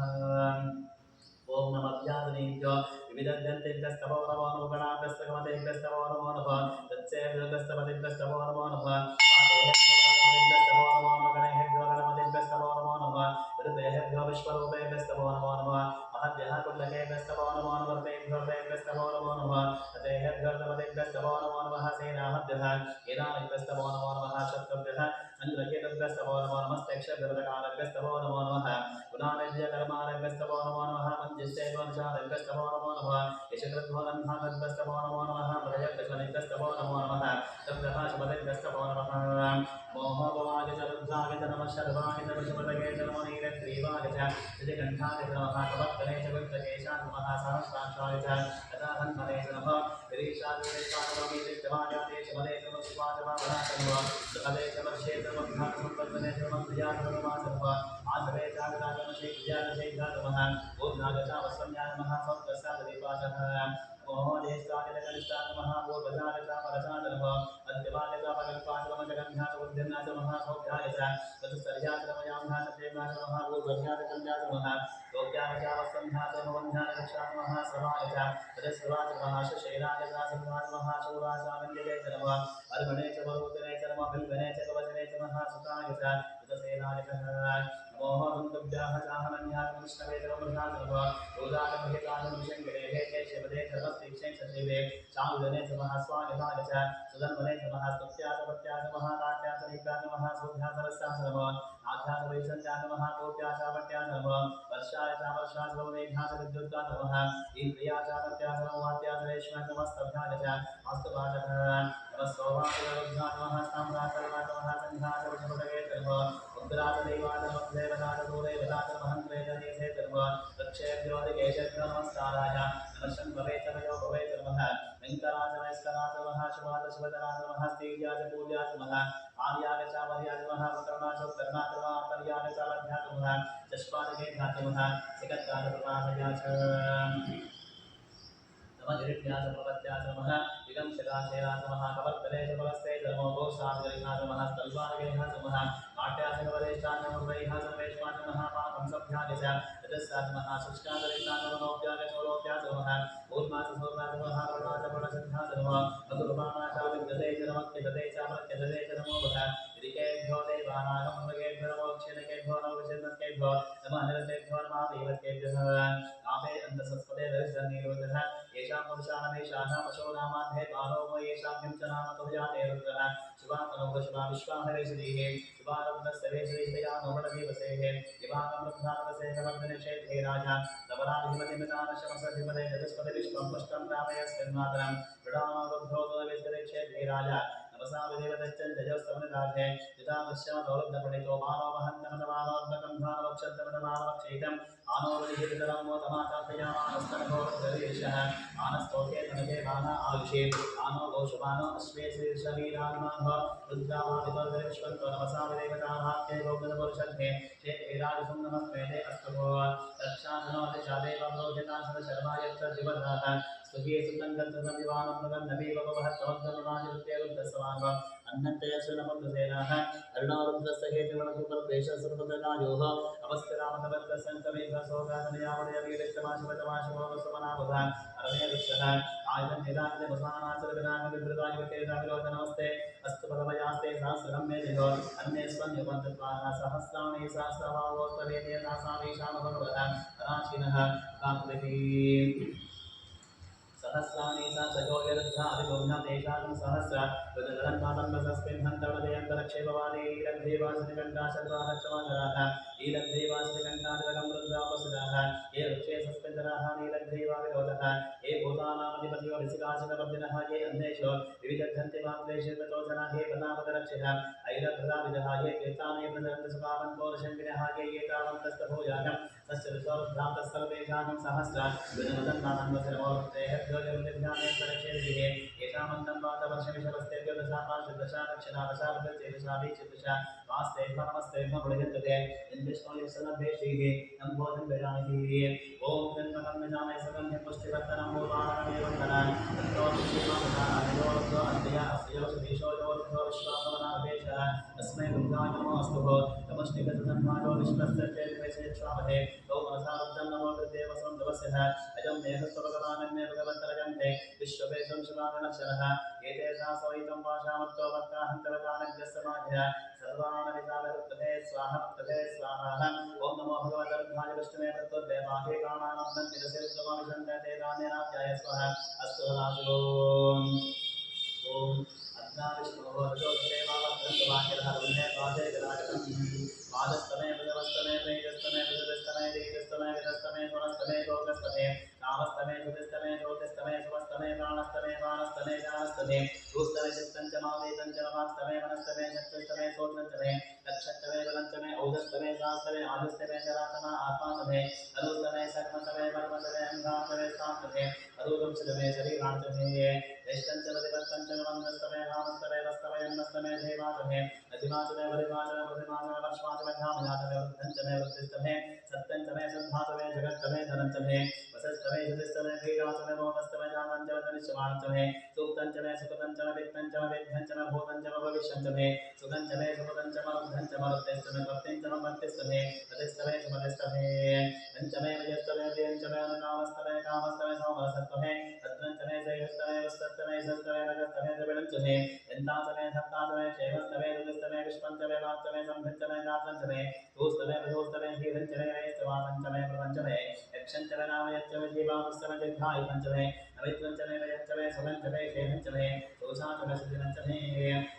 ओम नमः व्याधनेभ्यो विविधद्यन्तेभ्यस्तवो नमो नमः गणाभ्यस्तगमतेभ्यस्तवो नमो नमः तत्सेभ्यस्तपतिभ्यस्तवो नमो नमः आतेभ्यस्तवो नमो नमः गणेभ्यो गणपतिभ्यस्तवो नमो नमः ऋतेभ्यो विश्वरूपेभ्यस्तवो नमो नमः महद्यः कुण्डकेभ्यस्तवो नमो नमर्तेभ्यस्तवो नमो नमः ततेभ्यस्तवो नमो नमः सेनाभ्यः केदानिभ्यस्तवो नमो नमः शत्रुभ्यः चन्द्रकेतुभ्यस्तवो नमो नमस्तेक्षभ्यस्तवो नमो नमः गुणानिभ्यकर्मानिभ्यस्तवो नमो नमः मञ्जिष्टेभ्यस्तवो नमो नमः यशकृद्भोदन्धातभ्यस्तवो नमो नमः मृजभ्यस्वनिभ्यस्तवो नमो नमः तब्रभाशपतिभ्यस्तवो नमः मोहोपवाय च रुद्राय च नमः शर्वाय च पशुपतये च नमो नीलग्रीवाय च श्रीकण्ठाय च नमः कवत्तने च वित्तकेशाय नमः सहस्राक्षाय च तथाहन्मने च नमः गिरीशाय च शमने च मुष्पाय च वामनाय च नमः सुखदे च वर्षे च मध्यात्मसम्पत्तने च मध्याय च नमः आसवे च आगराय च शीघ्राय च शीघ्राय नमः ऊर्ध्वाय च वस्वन्याय नमः सौत्रस्याय दीपाचः मोहो ज्येष्ठाय च कनिष्ठाय नमः पूर्वजाय च परजाय च नमः मध्यमाय च अपकल्पाय च मजगन्धाय च बुद्धिर्नाय च नमः सौभ्याय च चतुस्तर्याय च नमयाम्नाय च प्रेम्याय च नमः पूर्वज्ञाय च कल्याय च नमः लोक्याय च वस्वन्याय च नमवन्ध्याय च रक्षाय च नमः सर्वाय च तदस्वाय च नमः शशेनाय च सिंहाय च नमः शूराय च आनन्द्यते च नमः अर्मणे च वरोदने च नमः बिल्वने च कवचने च नमः सुताय च तदसेनाय च नमोः दुन्दुभ्याः च हनन्याय च विष्णवे च नमः नमः रोदाय महिताय निशङ्करेः च शिवदे च हस्तीक्षे च शिवे चामुदने च नमः स्वागताय च सुधन्वने च नमः स्तुत्याय च पत्याय च नमः नाट्याय च नीत्याय च नमः सूर्याय च रस्याय च नमः नाथ्याय च वैशन्त्याय च नमः गोप्याय च पट्याय च नमः वर्षाय च वर्षाय च मेघाय च विद्युत्याय च नमः इंद्रियाय च पत्याय च नमः वात्याय च रेश्माय च नमः स्तभ्याय च अस्तुभाय च नमः सोमाय च रुद्राय च नमः स्ताम्राय च नमः सन्ध्याय च वृषभदये च नमः उग्राय च देवाय च नमः देवताय च सूर्यदेवताय च महन्त्रे च नीसे च नमः रक्षेभ्यो दिकेशेभ्यो नमस्काराय नमः शम्भवे च वयो भवे च नमः वेङ्कराय च वैस्कराय च नमः शिवाय च शिवतराय च नमः स्त्रीयाय च पूज्याय च नमः आर्याय च वर्याय च नमः प्रकरणाय च उत्करणाय च नमः पर्याय च लभ्याय च नमः चष्माय च मेघाय च नमः सिकत्याय च प्रभाभयाय च नमः गिरिभ्याय च पर्वत्याय च नमः इदं शिलाशैलाय च नमः कवर्तले च पुरस्ते च नमो घोषादिगरिकाय च नमः स्तल्वादिगरिकाय च नमः नाट्याय च कवलेशाय च मुद्रैः च वेश्माय च नमः पापंसभ्याय च रजस्याय च नमः शुष्कादिगरिकाय च मनोभ्याय च चौरोभ्याय च नमः ऊर्ध्वाय च सौर्याय च नमः वरुणाय च वरुणसिद्धाय च नमः मधुरपाणाय च विद्यते च नमः किदते च प्रत्यदते च नमो वः ऋकेभ्यो देवानागं मृगेभ्यो नमो क्षीणकेभ्यो नमो विचिन्नकेभ्यो नमः निरतेभ्यो नमः देवतेभ्यः नामे अन्तसस्पदे दर्शनीरोधः येषां पुरुषाणामेषाणां पशूनामाध्ये बालो व येषां किञ्चनामतो जाते रुद्रः शिवातनौ शिवा विश्वाहरेश्वरीः शिवारब्धस्तवेश्वरीतया नवणदेवसेः शिवानमृद्धानवसेकवर्धनक्षेत्रे राजा नवराधिपतिमितानशमसधिपते चतुष्पति विश्वं पुष्टं रामयस्मिन्मातरं मृडानवरुद्धोदयविश्वक्षेत्रे राजा नमसा विदेवदश्चन्द्रजोस्तवनदाधे यथा पश्यादौलभ्यपणितो मानो महन्तमनमानोद्भकं भानवक्षन्तमनमानवक्षैकम् आनोवलिहितरं मोदमाचार्ययामानस्तनभोगदरीर्षः आनस्तोके तनके बाना आयुषे आनो गोषुमानो अश्वे श्रीर्षवीरान्माः रुद्रावादितोदरिष्वन्तो नमसा विदेवताभात्ये गोपदपुरुषध्ये चेत्वेराजसं नमस्मेते अस्तु रक्षासनोदिशादेवरोहितासनशर्मायत्र दिवदाः स्तुये सुतङ्गन्तसंविवानं मृगन्नवीव भवत्तवद्गनुमादिवृत्तेरुद्धस्वाङ्ग अन्नन्तयशुनमन्दसेनाः अरुणारुद्रसहेतिवणकुपर्देशसुरपदगायोः अवस्थिरामतवत्तसङ्कमेघसोगादनयावदयवीरिक्तमाशुपतमाशुभोगसुमनाभुधा अरण्यवृक्षः आयुधं निदानिलमुसानाचलविदानिलविद्रुदायुवतेदाविलोचनमस्ते अस्तु पदमयास्ते सहस्रं मे देहो अन्ये स्वन्यपन्तत्वाः सहस्राणि सहस्रवावोस्तवेदेतासामीशामभगवः राशिनः कान्तभिः सहस्राणि सहस्रयो यरुद्धादिगुण्यतेषां सहस्र रुद्रधन्वादम्बसस्मिन्हन्तर्वदयन्तरक्षेपवादे नीलग्रीवासनिकण्ठाशर्वाहक्षमाधराः नीलग्रीवासनिकण्ठादिवगं रुद्रापसुराः ये वृक्षे सस्मिन्धराः नीलग्रीवाविरोधः ये भूतानामधिपतियो विशिकाशनवर्धिनः ये अन्येषु विविधन्ति मात्रेषु ततोधनः ये पदापदरक्षिः ऐरभृदाविदः ये तीर्थानि प्रचरन्तसुकावन्पोरशङ्किनः ये तावन्तस्तभूयागम् तस्य ऋषोर्भ्रान्तस्सर्वेषां सहस्र विनोदन्नानन्दसरमोर्तेभ्यो जगन्निध्यानेश्वरक्षेत्रिः येषामन्तं वातवर्षमिषवस्तेभ्यो दशापाशदशा दक्षिणा दशावृत्तेदशाभिचिदशा वास्तेभ्यो नमस्तेभ्यो गुणयन्तते इन्द्रिष्णो यस्सनभेषीः नम्भोधं विरामिः ॐ त्र्यम्बकं यजामहे सुगन्धिं पुष्टिवर्धनं मूर्वाहनमेवन्दनं तत्रोऽधिशीमामदानयोर्ध्वो अद्य अस्योषधीशो योर्ध्वो विश्वासवनाभेषः तस्मै रुद्राय नमोऽस्तु नमस्ते गतधन्वायो विश्वस्य चेत् वैश्वेश्वामहे ॐ असारुद्धं नमो कृते वसं तपस्यः अजं मेघस्तभगवानन्ये भगवन्तरगन्धे विश्ववेशं शिवानक्षरः एतेषा सवैतं पाशामत्तो वक्ताहन्तरकानग्रस्तमाघ्य सर्वानवितालवृत्तते स्वाहा वृत्तते स्वाहा ॐ नमो भगवते रुद्राय विष्णवे तत्त्वदेवाहे कामानन्दन्ति दशरुद्रमाविशन्ते ते दान्यनाभ्याय स्वाहा अस्तु राजो ओम अन्ना विष्णु रजोधरे मावक्रंदवाक्यधर्मणे पादे विराजतं पादस्तमे भगवस्तमे तेजस्तमे भुजस्तमे तेजस्तमे विदस्तमे स्वरस्तमे लोकस्तमे नामस्तमे सुदिस्तमे ज्योतिस्तमे सुमस्तमे प्राणस्तमे प्राणस्तमे जानस्तमे रूस्तमे चित्तं च मावेदं च नमास्तमे मनस्तमे शक्तिस्तमे सोत्रंचमे लक्षस्तमे बलंचमे औदस्तमे शास्तमे आदिस्तमे चराचमा आत्मास्तमे अनुस्तमे सर्वस्तमे परमस्तमे अंगास्तमे स्थान्तमे अरूपं चमे शरीरान्तमे वेष्टंचमदिवत्तंचमवन्दस्तमे भामस्तमे वस्तमे अन्नस्तमे देवाचमे अतिमाचमे वरिमाचमे प्रतिमाचमे वर्ष्माचमे धामयाचमे वृद्धंचमे वृद्धिस्तमे सत्यंचमे सद्धाचमे जगत्तमे धनंचमे वसस्तमे जतिस्तमे क्रीडाचमे मोहस्तमे जातंचमे धनिष्यमानचमे सूक्तंचमे सुखतंचमे वित्तंचमे वेद्यंचमे भूतंचमे भविष्यंचमे सुगंचमे सुपदंचमे रुद्धंचमे रुद्धंचमे भक्तिंचमे भक्तिस्तमे प्रतिस्तमे सुमतिस्तमे पंचमे विजस्तमे प्रियंचमे अनुकामस्तमे कामस्तमे सौमरसत्तमे तत्रंचमे जयस्तमे वस्तस्तमे सस्तमे रजस्तमे द्रविणंचमे यन्ताचमे सत्ताचमे क्षेमस्तमे दुस्तमे विश्वंचमे वाचमे संभंचमे जातंचमे दोस्तमे प्रदोस्तमे धीरंचमे नयस्तवापंचमे प्रपंचमे यक्षंचमे नामयच्चमे जीवामुस्तमे दीर्घायुपंचमे नवित्रंचमे वयंचमे सुगंचमे क्षेमंचमे दोषाचमे सुदिनंचमे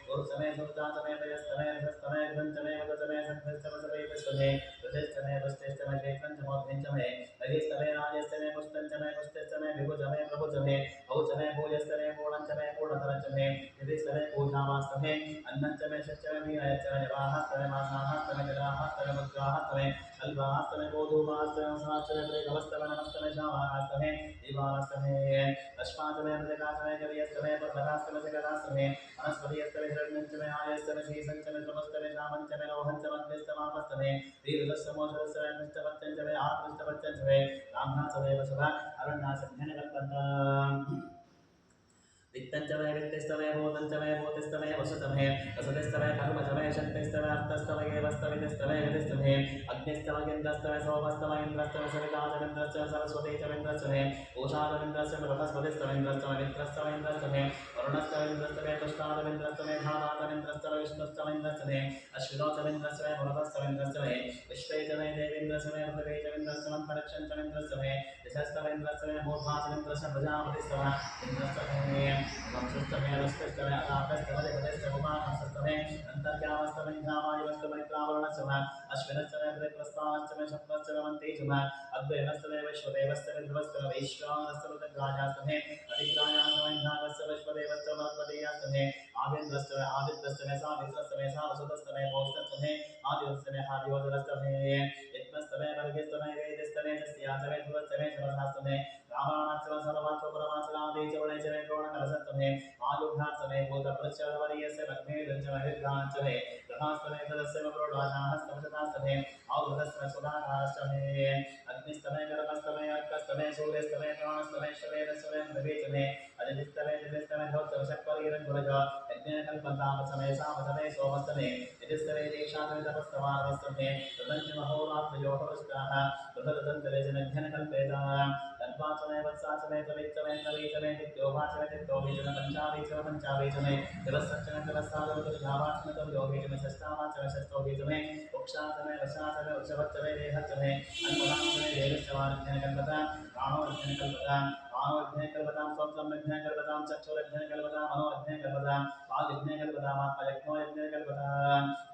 दोस्तमे सुताचमे वयस्तमे रजस्तमे ग्रंचमे वदचमे संभंचमे सवेतस्तमे प्रतिष्ठमे वस्तेष्टमे क्षेत्रंचमोभ्यंचमे लघिस्तमे राजस्तमे पुष्टंचमे पुष्टिस्तमे विभुजमे प्रभुजमे औचमे भूयस्तमे पूर्णंचमे पूर्णतरंचमे यदिस्तमे पूजावास्तमे अन्नंचमे शच्चमे वीरयच्चमे जवाहस्तमे मासाहस्तमे जलाहस्तमे मुद्राहस्तमे अल्पाहस्तमे बोधूपाहस्तमे साचमे प्रेगवस्तमे नमस्तमे शावाहस्तमे दिवाहस्तमे अश्वाचमे मृदकाचमे कवियस्तमे पर्वतास्तमे जगदास्तमे वनस्पतियस्तमे हिरण्यंचमे आयस्तमे शीसंचमे समस्तमे शामंचमे लोहंचमे अग्निस्तमापस्तमे दीर्घस्तमोषधस्तमे कृष्णपत्यंचमे आकृष्टपत्यंचमे रामनाथमे वसुधा अरुणाचम्यनकल्पन्ता वित्तंचमे वित्तिस्तमे भूतंचमे भूतिस्तमे वसुतमे वसुतिस्तमे कर्मचमे शक्तिस्तमे अर्थस्तमे एवस्तमितिस्तमे गतिस्तमे अग्निस्तमे इन्द्रस्तमे सोमस्तमे इन्द्रस्तमे सविताचमिन्द्रस्तमे सरस्वतीचमिन्द्रस्तमे पूषाचमिन्द्रस्तमे बृहस्पतिस्तमे इन्द्रस्तमे मित्रस्तमे इन्द्रस्तमे वरुणस्तमे इन्द्रस्तमे तुष्टाचमिन्द्रस्तमे धाताचमिन्द्रस्तमे विष्णुस्तमे इन्द्रस्तमे अश्विनोचमिन्द्रस्तमे मुरतस्तमे इन्द्रस्तमे विश्वेचमे देवीन्द्रस्तमे पृथिवीचमिन्द्रस्तमे अंतरिक्षंचमिन्द्रस्तमे दिशस्तमे इन्द्रस्तमे मूर्धाचमिन्द्रस्तमे प्रजापतिस्तमे इन्द्रस्तमे वंशस्तमे वस्तस्तमे अदापस्तमे पदस्तमे उपानस्तमे अंतर्यामस्तमे धामायवस्तमे प्रावरणस्तमे अश्विनस्तमे प्रतिप्रस्तानस्तमे शक्तस्तमे मन्तेजमे अद्वैनस्तमे वैश्वदेवस्तमे ध्रुवस्तमे वैश्वानस्तमे राजास्तमे अधिग्राजास्तमे नागस्तमे विश्वदेवस्तमे मत्पदेयास्तमे आदिन्द्रस्तमे आदित्यस्तमे सावित्रस्तमे सावसुतस्तमे भोस्तस्तमे आदिवस्तमे हादिवदस्तमे यत्नस्तमे वर्गस्तमे वेदस्तमे जस्यास्तमे ध्रुवस्तमे शरधास्तमे रामाणास्तमे सर्वाचोपरमाचलादेचवणेचमे द्रोणकलशस्तमे आयुधास्तमे भूतप्रचलवरीयस्य लग्नेदंचमे विद्धांचमे ग्रहास्तमे तदस्यमे प्रोडाशाहस्तमे शतास्तमे आयुधस्तमे सुधाकारस्तमे अग्निस्तमे कर्मस्तमे अर्कस्तमे सूर्यस्तमे प्राणस्तमे श्वेतस्तमे मृगेचमे अदितिस्तमे दितिस्तमे धौतमे शक्वरीरंगुरज यज्ञकल्पन्तापस्तमे सामस्तमे सोमस्तमे यदिस्तमे दीक्षास्तमे तपस्तवारवस्तमे तदंचमहोरात्रयोपवृष्टाः तददन्तरेजनघ्यनकल्पेता तद्वाचमे वत्साचमे तविच्चमे तवीचमे नित्योभाचमे नित्योभीचमे पंचाभीचमे पंचाभीचमे दिवसच्चमे दिवस्ताचमे तुर्यावाचमे तुर्योभीचमे षष्ठावाचमे षष्ठोभीचमे उक्षाचमे वशाचमे वृषभच्चमे देहच्चमे अन्मदाचमे देवश्चवार्घ्यनकल्पता प्राणोर्घ्यनकल्पता प्राणोर्घ्यनकल्पतां स्वप्नमघ्यनकल्पतां चक्षुरघ्यनकल्पतां मनोर्घ्यनकल्पतां वाग्घ्यनकल्पतामात्मयज्ञनकल्पता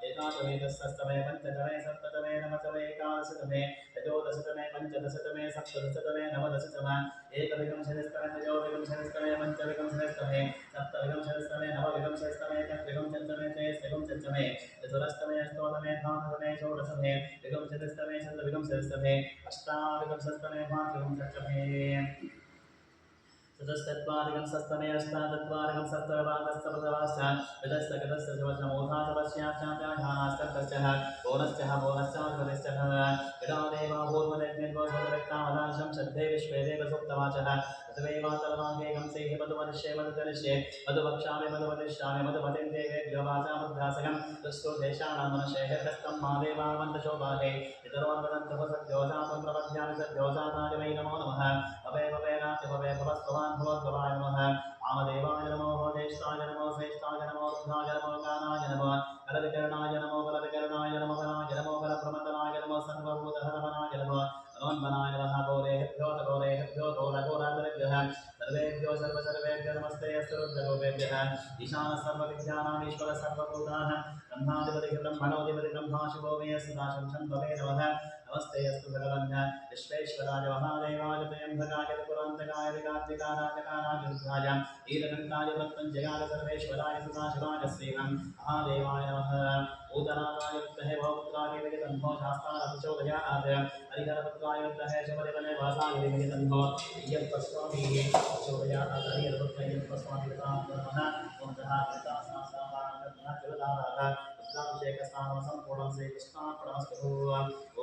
एकादशमेतस्तमे पञ्चदमे सप्तदमे नवदमे एकादशतमे त्रयोदशतमे पञ्चदशतमे सप्तदशतमे नवदशतमे एकविंशतिस्तमे त्रयोविंशतिस्तमे पञ्चविंशतिस्तमे सप्तविंशतिस्तमे नवविंशतिस्तमे एकविंशतिस्तमे त्रयस्त्रिविंशतिस्तमे चतुरस्तमे अष्टोतमे द्वादशतमे षोडशतमे विंशतिस्तमे षड्विंशतिस्तमे अष्टाविंशतिस्तमे द्वाविंशतिस्तमे चतुस्तत्वादिकं सस्तमेयस्तादत्वादिकं सस्तवपादस्तपदवाश्च विदस्तगतस्य शवचमोधाचपश्याचाचाघानास्तस्य बोनश्चः बोनश्चाधिपतिश्चः इदो देवा भूर्मदेव्यन्वोसोदरक्तामदांशं श्रद्धे विश्वे देवसुप्तवाचः तथैवातलवाङ्गेकं सेहि मधुमनुष्ये मधुजनिष्ये मधुवक्ष्यामि मधुवदिष्यामि मधुपतिं देवेभ्यो वाचामुद्रासकं तस्थो देशानां मनुष्येः हस्तं मा देवावन्तशोभागे पितरोन्वदन्तपसद्योजातं प्रपद्यामि सद्योजाताय वै नमो नमः भवे भवे नाति भवे भवस्ववान् भवद्भवाय नमः वामदेवाय नमो ज्येष्ठाय नमो श्रेष्ठाय नमो रुद्राय नमो गानाय नमो कलविकरणाय नमो कलविकरणाय नमो गणाय नमो कलप्रमतनाय नमो सर्वभूतहरमनाय नमो नमोन्मनाय नमः गौरेभ्यो घोरघोरातरेभ्यः सर्वेभ्यो सर्वसर्वेभ्यो नमस्ते अस्तु रुद्रगोपेभ्यः ईशानः सर्वविद्यानाम् ईश्वरः सर्वभूतानां ब्रह्माधिपतिः ब्रह्मणोऽधिपतिः ब्रह्मा शिवो मे सदाशिवं शम्भवे नमः नमस्ते अस्तु भगवन् विश्वेश्वराय महादेवाय त्र्यम्बकाय त्रिपुरान्तकाय विकार्तिकाराय रुद्राय नीलकण्ठाय मृत्युञ्जयाय सर्वेश्वराय सदाशिवाय श्रीरं महादेवाय नमः भूतनाथाय विद्महे भवपुत्राय तन्नो शास्त्रारप्रचोदयात् हरिहरपुत्राय विद्महे शबरिमले वासाय धीमहि तन्नो अय्यप्पस्वामी प्रचोदयात् हरिहरपुत्राय नमः ओम जहाँ पिता अभिषेकस्नानं सम्पूर्णं श्रीकृष्णार्पणमस्तु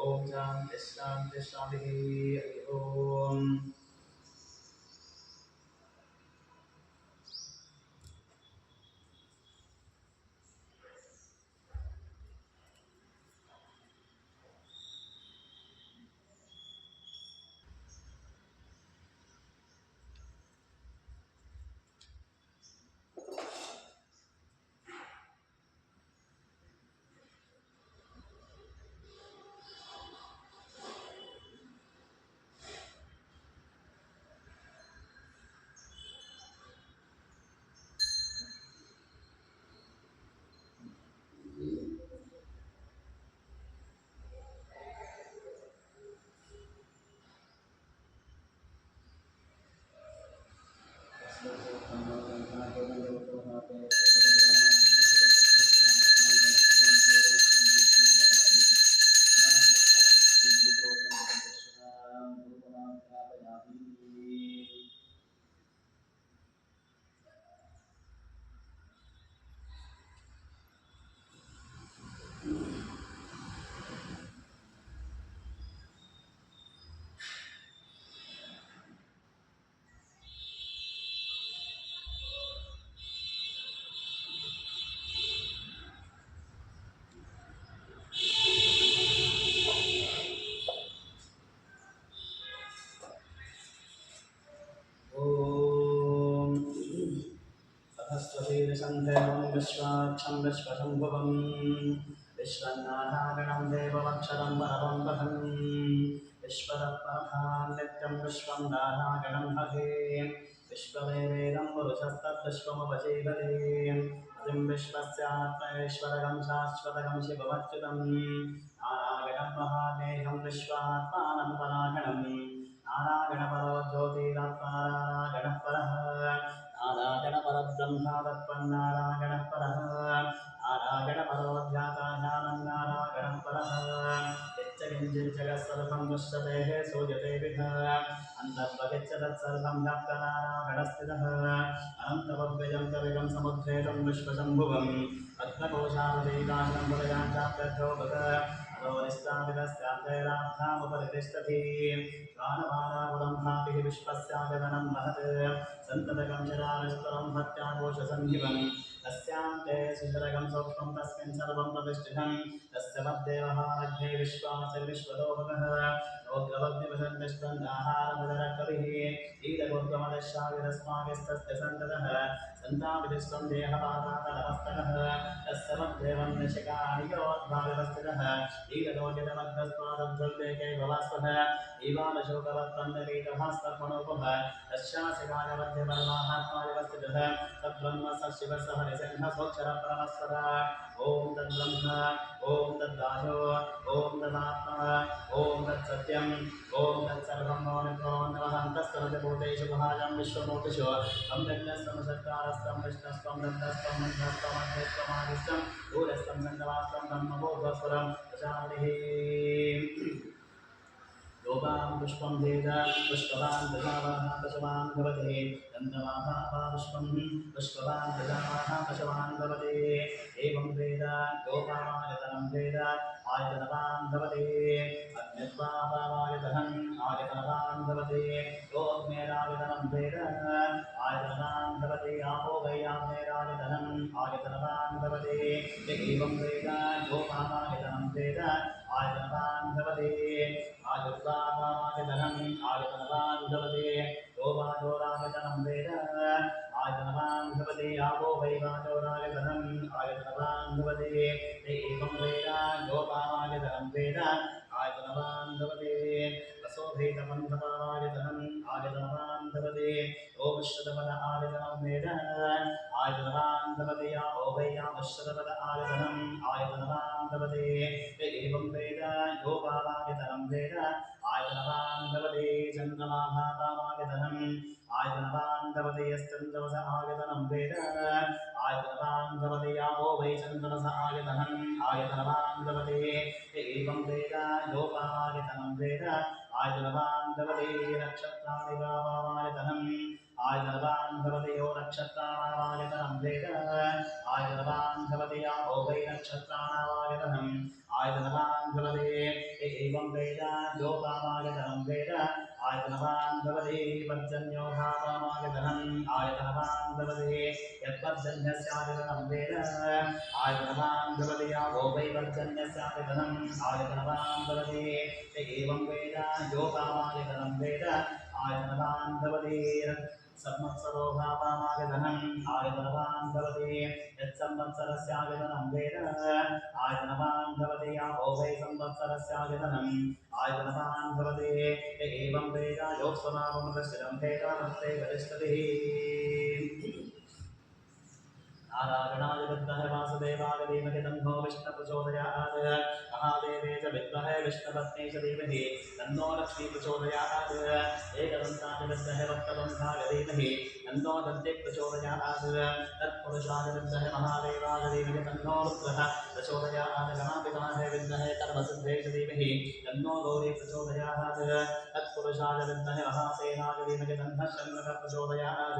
ओम शान्ति शान्ति शान्तिः ओम सहस्रशीर्षन्देवं विश्वाक्षं विश्वशम्भुवं विश्वनाथागणं देवमक्षरं परमं पदं विश्वतत्परमान् नित्यं विश्वं नाथागणं हरे विश्वमेवेदं पुरुषस्तद्विश्वमुपजीवते अतिं विश्वस्यात्मैश्वरगं शाश्वतगं शिवमच्युतं नारायणं महादेहं विश्वात्मानं परागणं नारायणपरो ज्योतिरात्मारायणः परः नारायण परब्रह्म तत्पन्नारायण परः नारायण परोऽध्याताज्ञानं नारायण परः यच्चकिञ्चिज्जगत्सर्वं दृश्यते सूयते विध अन्तर्बहिश्च तत्सर्वं व्याप्तनारायणस्थितः अनन्तमव्ययं कविगं समुद्धेतं विश्वशम्भुवं पद्मकोशावतीकाशनं पदयाञ्चाप्यर्थो भग अधोनिष्ठापितस्यान्तैराभ्यामुपरितिष्ठति प्राणमानाकुलं भातिः विश्वस्याभिवनं महत् सन्ततकं शराविस्तरं भक्त्याघोषसन्निभं तस्यान्ते सुशरगं सूक्ष्मं तस्मिन् सर्वं प्रतिष्ठितं तस्य मद्देवहारग्ने विश्वासविश्वतोमुखः रौद्रवग्निवसन्तिष्ठन्नाहारमुदरकविः ईदगोद्गमदशाविरस्माभिस्तस्य सन्ततः सन्तापितिस्त्वं देहपातातलमस्तकः तस्य मद्देवं निशिकानियोद्भाविवस्थितः ईदगोचितमग्धस्त्वादुज्ज्वल्लेकैव ईवानशोकवत्पन्नवीतभास्तर्पणोपः तस्यासिकायवद्यपरमात्मादिवस्थितः तद्ब्रह्म स शिवः स हरिसिंहसोक्षरपरमस्वरः ॐ तद्ब्रह्म ॐ तद्वायो ॐ तदात्मा ॐ तत्सत्यं ॐ तत्सर्वं नमो नमः अन्तस्तमतिभूतेषु गुहायां विश्वमूर्तिषु संयज्ञस्तमसत्कारस्तं विष्णस्त्वं दत्तस्त्वं मन्त्रस्त्वं अध्यस्त्वमादिस्तं दूरस्तं सङ्गवास्तं ब्रह्मभूतस्वरं प्रजापतिः योगां पुष्पं भेद पुष्पवान् प्रजावान् पशवान् भवते गन्धमाभा पुष्पं पुष्पवान् प्रजावाः पशवान् भवते एवं वेद गोपामायतनं वेद आयतनवान् भवते अग्निर्वापामायतनम् आयतनवान् भवते गोग्नेरायतनं वेद आयतनवान् भवते आपो वैयाग्नेरायतनम् आयतनवान् भवते एवं वेद गोपामायतनं वेद आयतनवान् भवते आयुर्वापामायतनम् आयतनवान् भवते गोपाचोरायतनं वेद आयतनवान् भवते आपो वैवाचोरायतनम् आयतनवान् भवते एवं वेद गोपामायतनं वेद आयतनवान् भवते वसोभेदबन्धपायतनम् आयतनवान् भवते ओमश्रुतपद आयतनं वेद आयतनवान् भवते आपो वैयामश्रुतपद आयतनम् आयतनवान् भवते एवं वेद गोपामायतनं वेद आयतनवान् भवते चन्द्रमाभापामायतनम् आयतनवान् भवते यश्चन्द्रमस आयतनं वेद आयतनवान् भवते आपो वै चन्द्रमस आयतनम् आयतनवान् भवते एवं वेद गोपामायतनं वेद आयतनवान् भवते नक्षत्राणि वामायतनम् आयतनवान् भवते यो नक्षत्राणामायतनं वेद आयतनवान् भवते आपो वै नक्षत्राणामायतनम् आयतनवान् भवते एवं वेद गोपामायतनं वेद आयतनवान् भवते पर्जन्यो भावामायतनम् आयतनवान् भवते यत्पर्जन्यस्यायतनं वेद आयतनवान् भवते आपो वै पर्जन्यस्यायतनम् आयतनवान् भवते एवं वेद योगामायतनं वेद आयतनवान् भवते संवत्सरो भावामायतनम् आयतनवान् भवते यत्संवत्सरस्यायतनं वेद आयतनवान् भवते आपो वै संवत्सरस्यायतनम् आयतनवान् भवते एवं वेद योत्सवामृतशिरं वेद मत्ते वरिष्ठतिः नारायणाय विद्महे वासुदेवाय धीमहि तन्नो विष्णुप्रचोदयात् महादेवे च विद्महे विष्णुपत्नी च धीमहि तन्नो लक्ष्मी प्रचोदयात् एकदन्ताय विद्महे वक्रतुण्डाय धीमहि तन्नो दन्तिः प्रचोदयात् तत्पुरुषाय विद्महे महादेवाय धीमहि तन्नो रुद्रः प्रचोदयात् गणाधिपाय विद्महे कर्मसिद्धे च धीमहि तन्नो गौरी प्रचोदयात् तत्पुरुषाय विद्महे महासेनाय धीमहि तन्नः शङ्खः प्रचोदयात्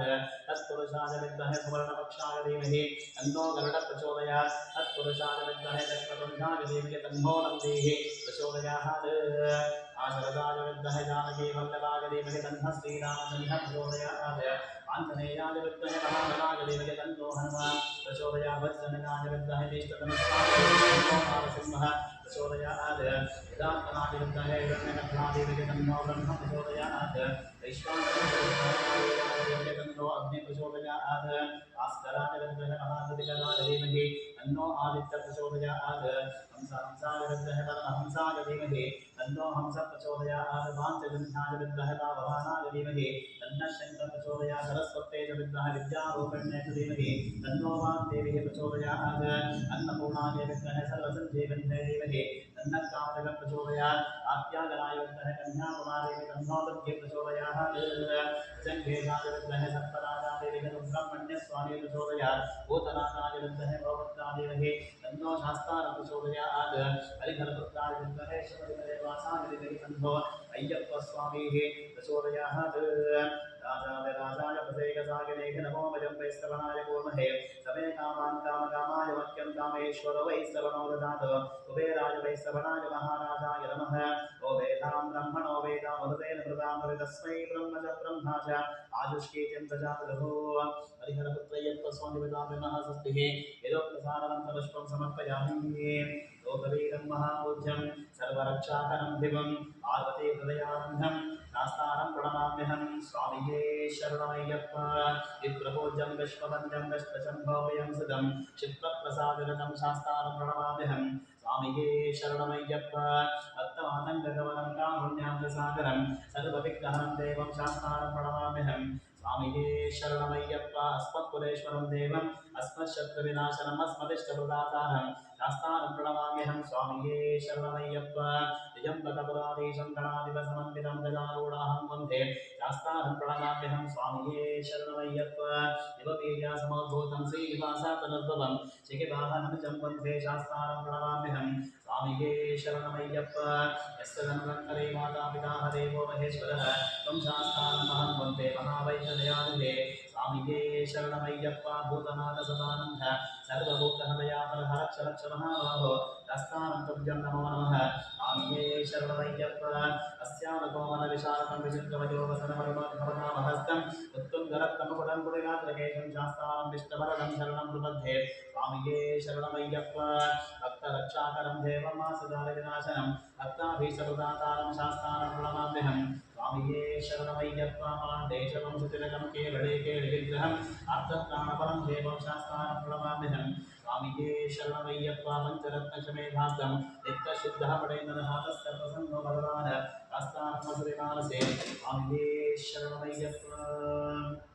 तत्पुरुषाय विद्महे सुवर्णपक्षाय धीमहि तन्नो गरुड प्रचोदयात् तत्पुरुषाय विद्महे चक्रतुण्डाय धीमहि तन्नो नन्दिः प्रचोदयात् आशरदाय विद्महे जानकी वल्लभाय धीमहि तन्नः श्रीरामचन्द्रः प्रचोदयात् आञ्जनेयाय विद्महे महाबलाय धीमहि तन्नो हनुमान् प्रचोदयात् वज्रनगाय विद्महे तीष्णधनुष्ठाय तन्नो नारसिंहः प्रचोदयात् वेदान्तनाय विद्महे हिरण्यगर्भाय धीमहि तन्नो ब्रह्म प्रचोदयात् वैश्वानराय तन्नो अग्नि प्रचोदयात् भास्कराय विद्महे महागतिकराय धीमहि तन्नो आदित्य प्रचोदयात् हंसाय विद्महे परमहंसाय धीमहि तन्नो हंस प्रचोदयात् पाञ्चजन्याय विद्महे भवानाय धीमहि तन्नः शङ्कर प्रचोदयात् सरस्वत्यै च विद्महे विद्यारूपिण्यै च धीमहि तन्नो वाग्देवी प्रचोदयात् अन्नपूर्णाय विद्महे सर्वसञ्जीवन्यै धीमहि तन्नः कामदग प्रचोदयात् आत्यागनाय विद्महे कन्याकुमारी तन्नो दुर्गे प्रचोदयात् जङ्घेशाय विद्महे सर्पराजाय धीमहि सुब्रह्मण्यस्वामी प्रचोदयात् भूतनाथाय विद्महे भवभद्राय तन्नो शास्तारं प्रचोदयात् हरिहरपुत्राय विद्महे शिवदेवासाय धीमहि तन्नो अय्यप्पस्वामीः प्रचोदयात् राजाय प्रसेकसाय नमो वयं वैश्रवणाय कुर्महे समे कामान् कामकामाय मह्यं कामेश्वर वैश्रवणो ददातु कुबेराय वैश्रवणाय महाराजाय नमः ओ वेदां ब्रह्मणो वेदामृतेन मृतामृतस्मै ब्रह्म च ब्रह्मा च आजुष्कीत्यं प्रजापतिः हरिहरपुत्रय्यप्पस्वामिपितामहः स्वस्तिः यदोक्तसारवन्तपुष्पं समर्पयामि लोकवीरं महापूज्यं सर्वरक्षाकरं दिवम् आर्वती हृदयानन्दं नास्तारं प्रणमाम्यहं स्वामिये शरणमय्यप्प विप्रपूज्यं विश्ववन्द्यं विश्वशम्भोऽभयं सुदं क्षिप्रप्रसादरतं शास्तारं प्रणमाम्यहं स्वामिये शरणमय्यप्प भक्तमातङ्गगमनं कारुण्यान्तसागरं सर्वविघ्नहरं देवं शास्तारं प्रणमाम्यहं स्वामिये शरणमय्यप्प अस्मत्कुलेश्वरं देवम् अस्मत्शत्रुविनाशनम् अस्मदिष्टप्रदातारं शास्तारं प्रणमाम्यहं स्वामिये शरणमय्यप्प त्र्यम्बकपुराधीशं गणाधिपसमन्वितं गजारूढाहं वन्दे शास्तारं प्रणमाम्यहं स्वामिये शरणमय्यप्प शिववीर्यासमोद्भूतं श्रीनिवासातनुद्भवं शिखिवाहननिजं वन्दे शास्तारं प्रणमाम्यहं स्वामिये शरणमय्यप्प यस्य जन्मकरे मातापिता देवो महेश्वरः त्वं शास्तारम् अहं वन्दे महावैद्य स्वामिये शरणमय्यप्प भूतनाथ सदानंद सर्वभूतहृदयापरः रक्ष महाबाहो दस्तानं तुभ्यं नमो नमः स्वामिये शरणमय्यप्प अस्यानुकोमलविशाखं विचित्रमयोगसनमरुणोद्भवनामहस्तं उत्तुङ्गरत्नमुकुटं पुरिरात्रकेशं शास्तानं विष्टवरदं शरणं प्रपद्ये स्वामिये शरणमय्यप्प भक्तरक्षाकरं देवमासुदारिविनाशनं भक्ताभीष्टप्रदातारं शास्तानं प्रणमाम्यहं स्वामिये शरणमय्यप्प पाण्डेशवं सुतिलकं केरळे केलिविग्रहम् अर्थत्राणपरं देवं शास्तानं प्रणमाम्यहं स्वामिये शरणमय्यप्प पञ्चरत्नशमेधास्तं नित्यशुद्धः पडेन्द्रहातः सर्वसङ्गो भगवान् शास्तानमसुरिमानसे स्वामिये शरणमय्यप्प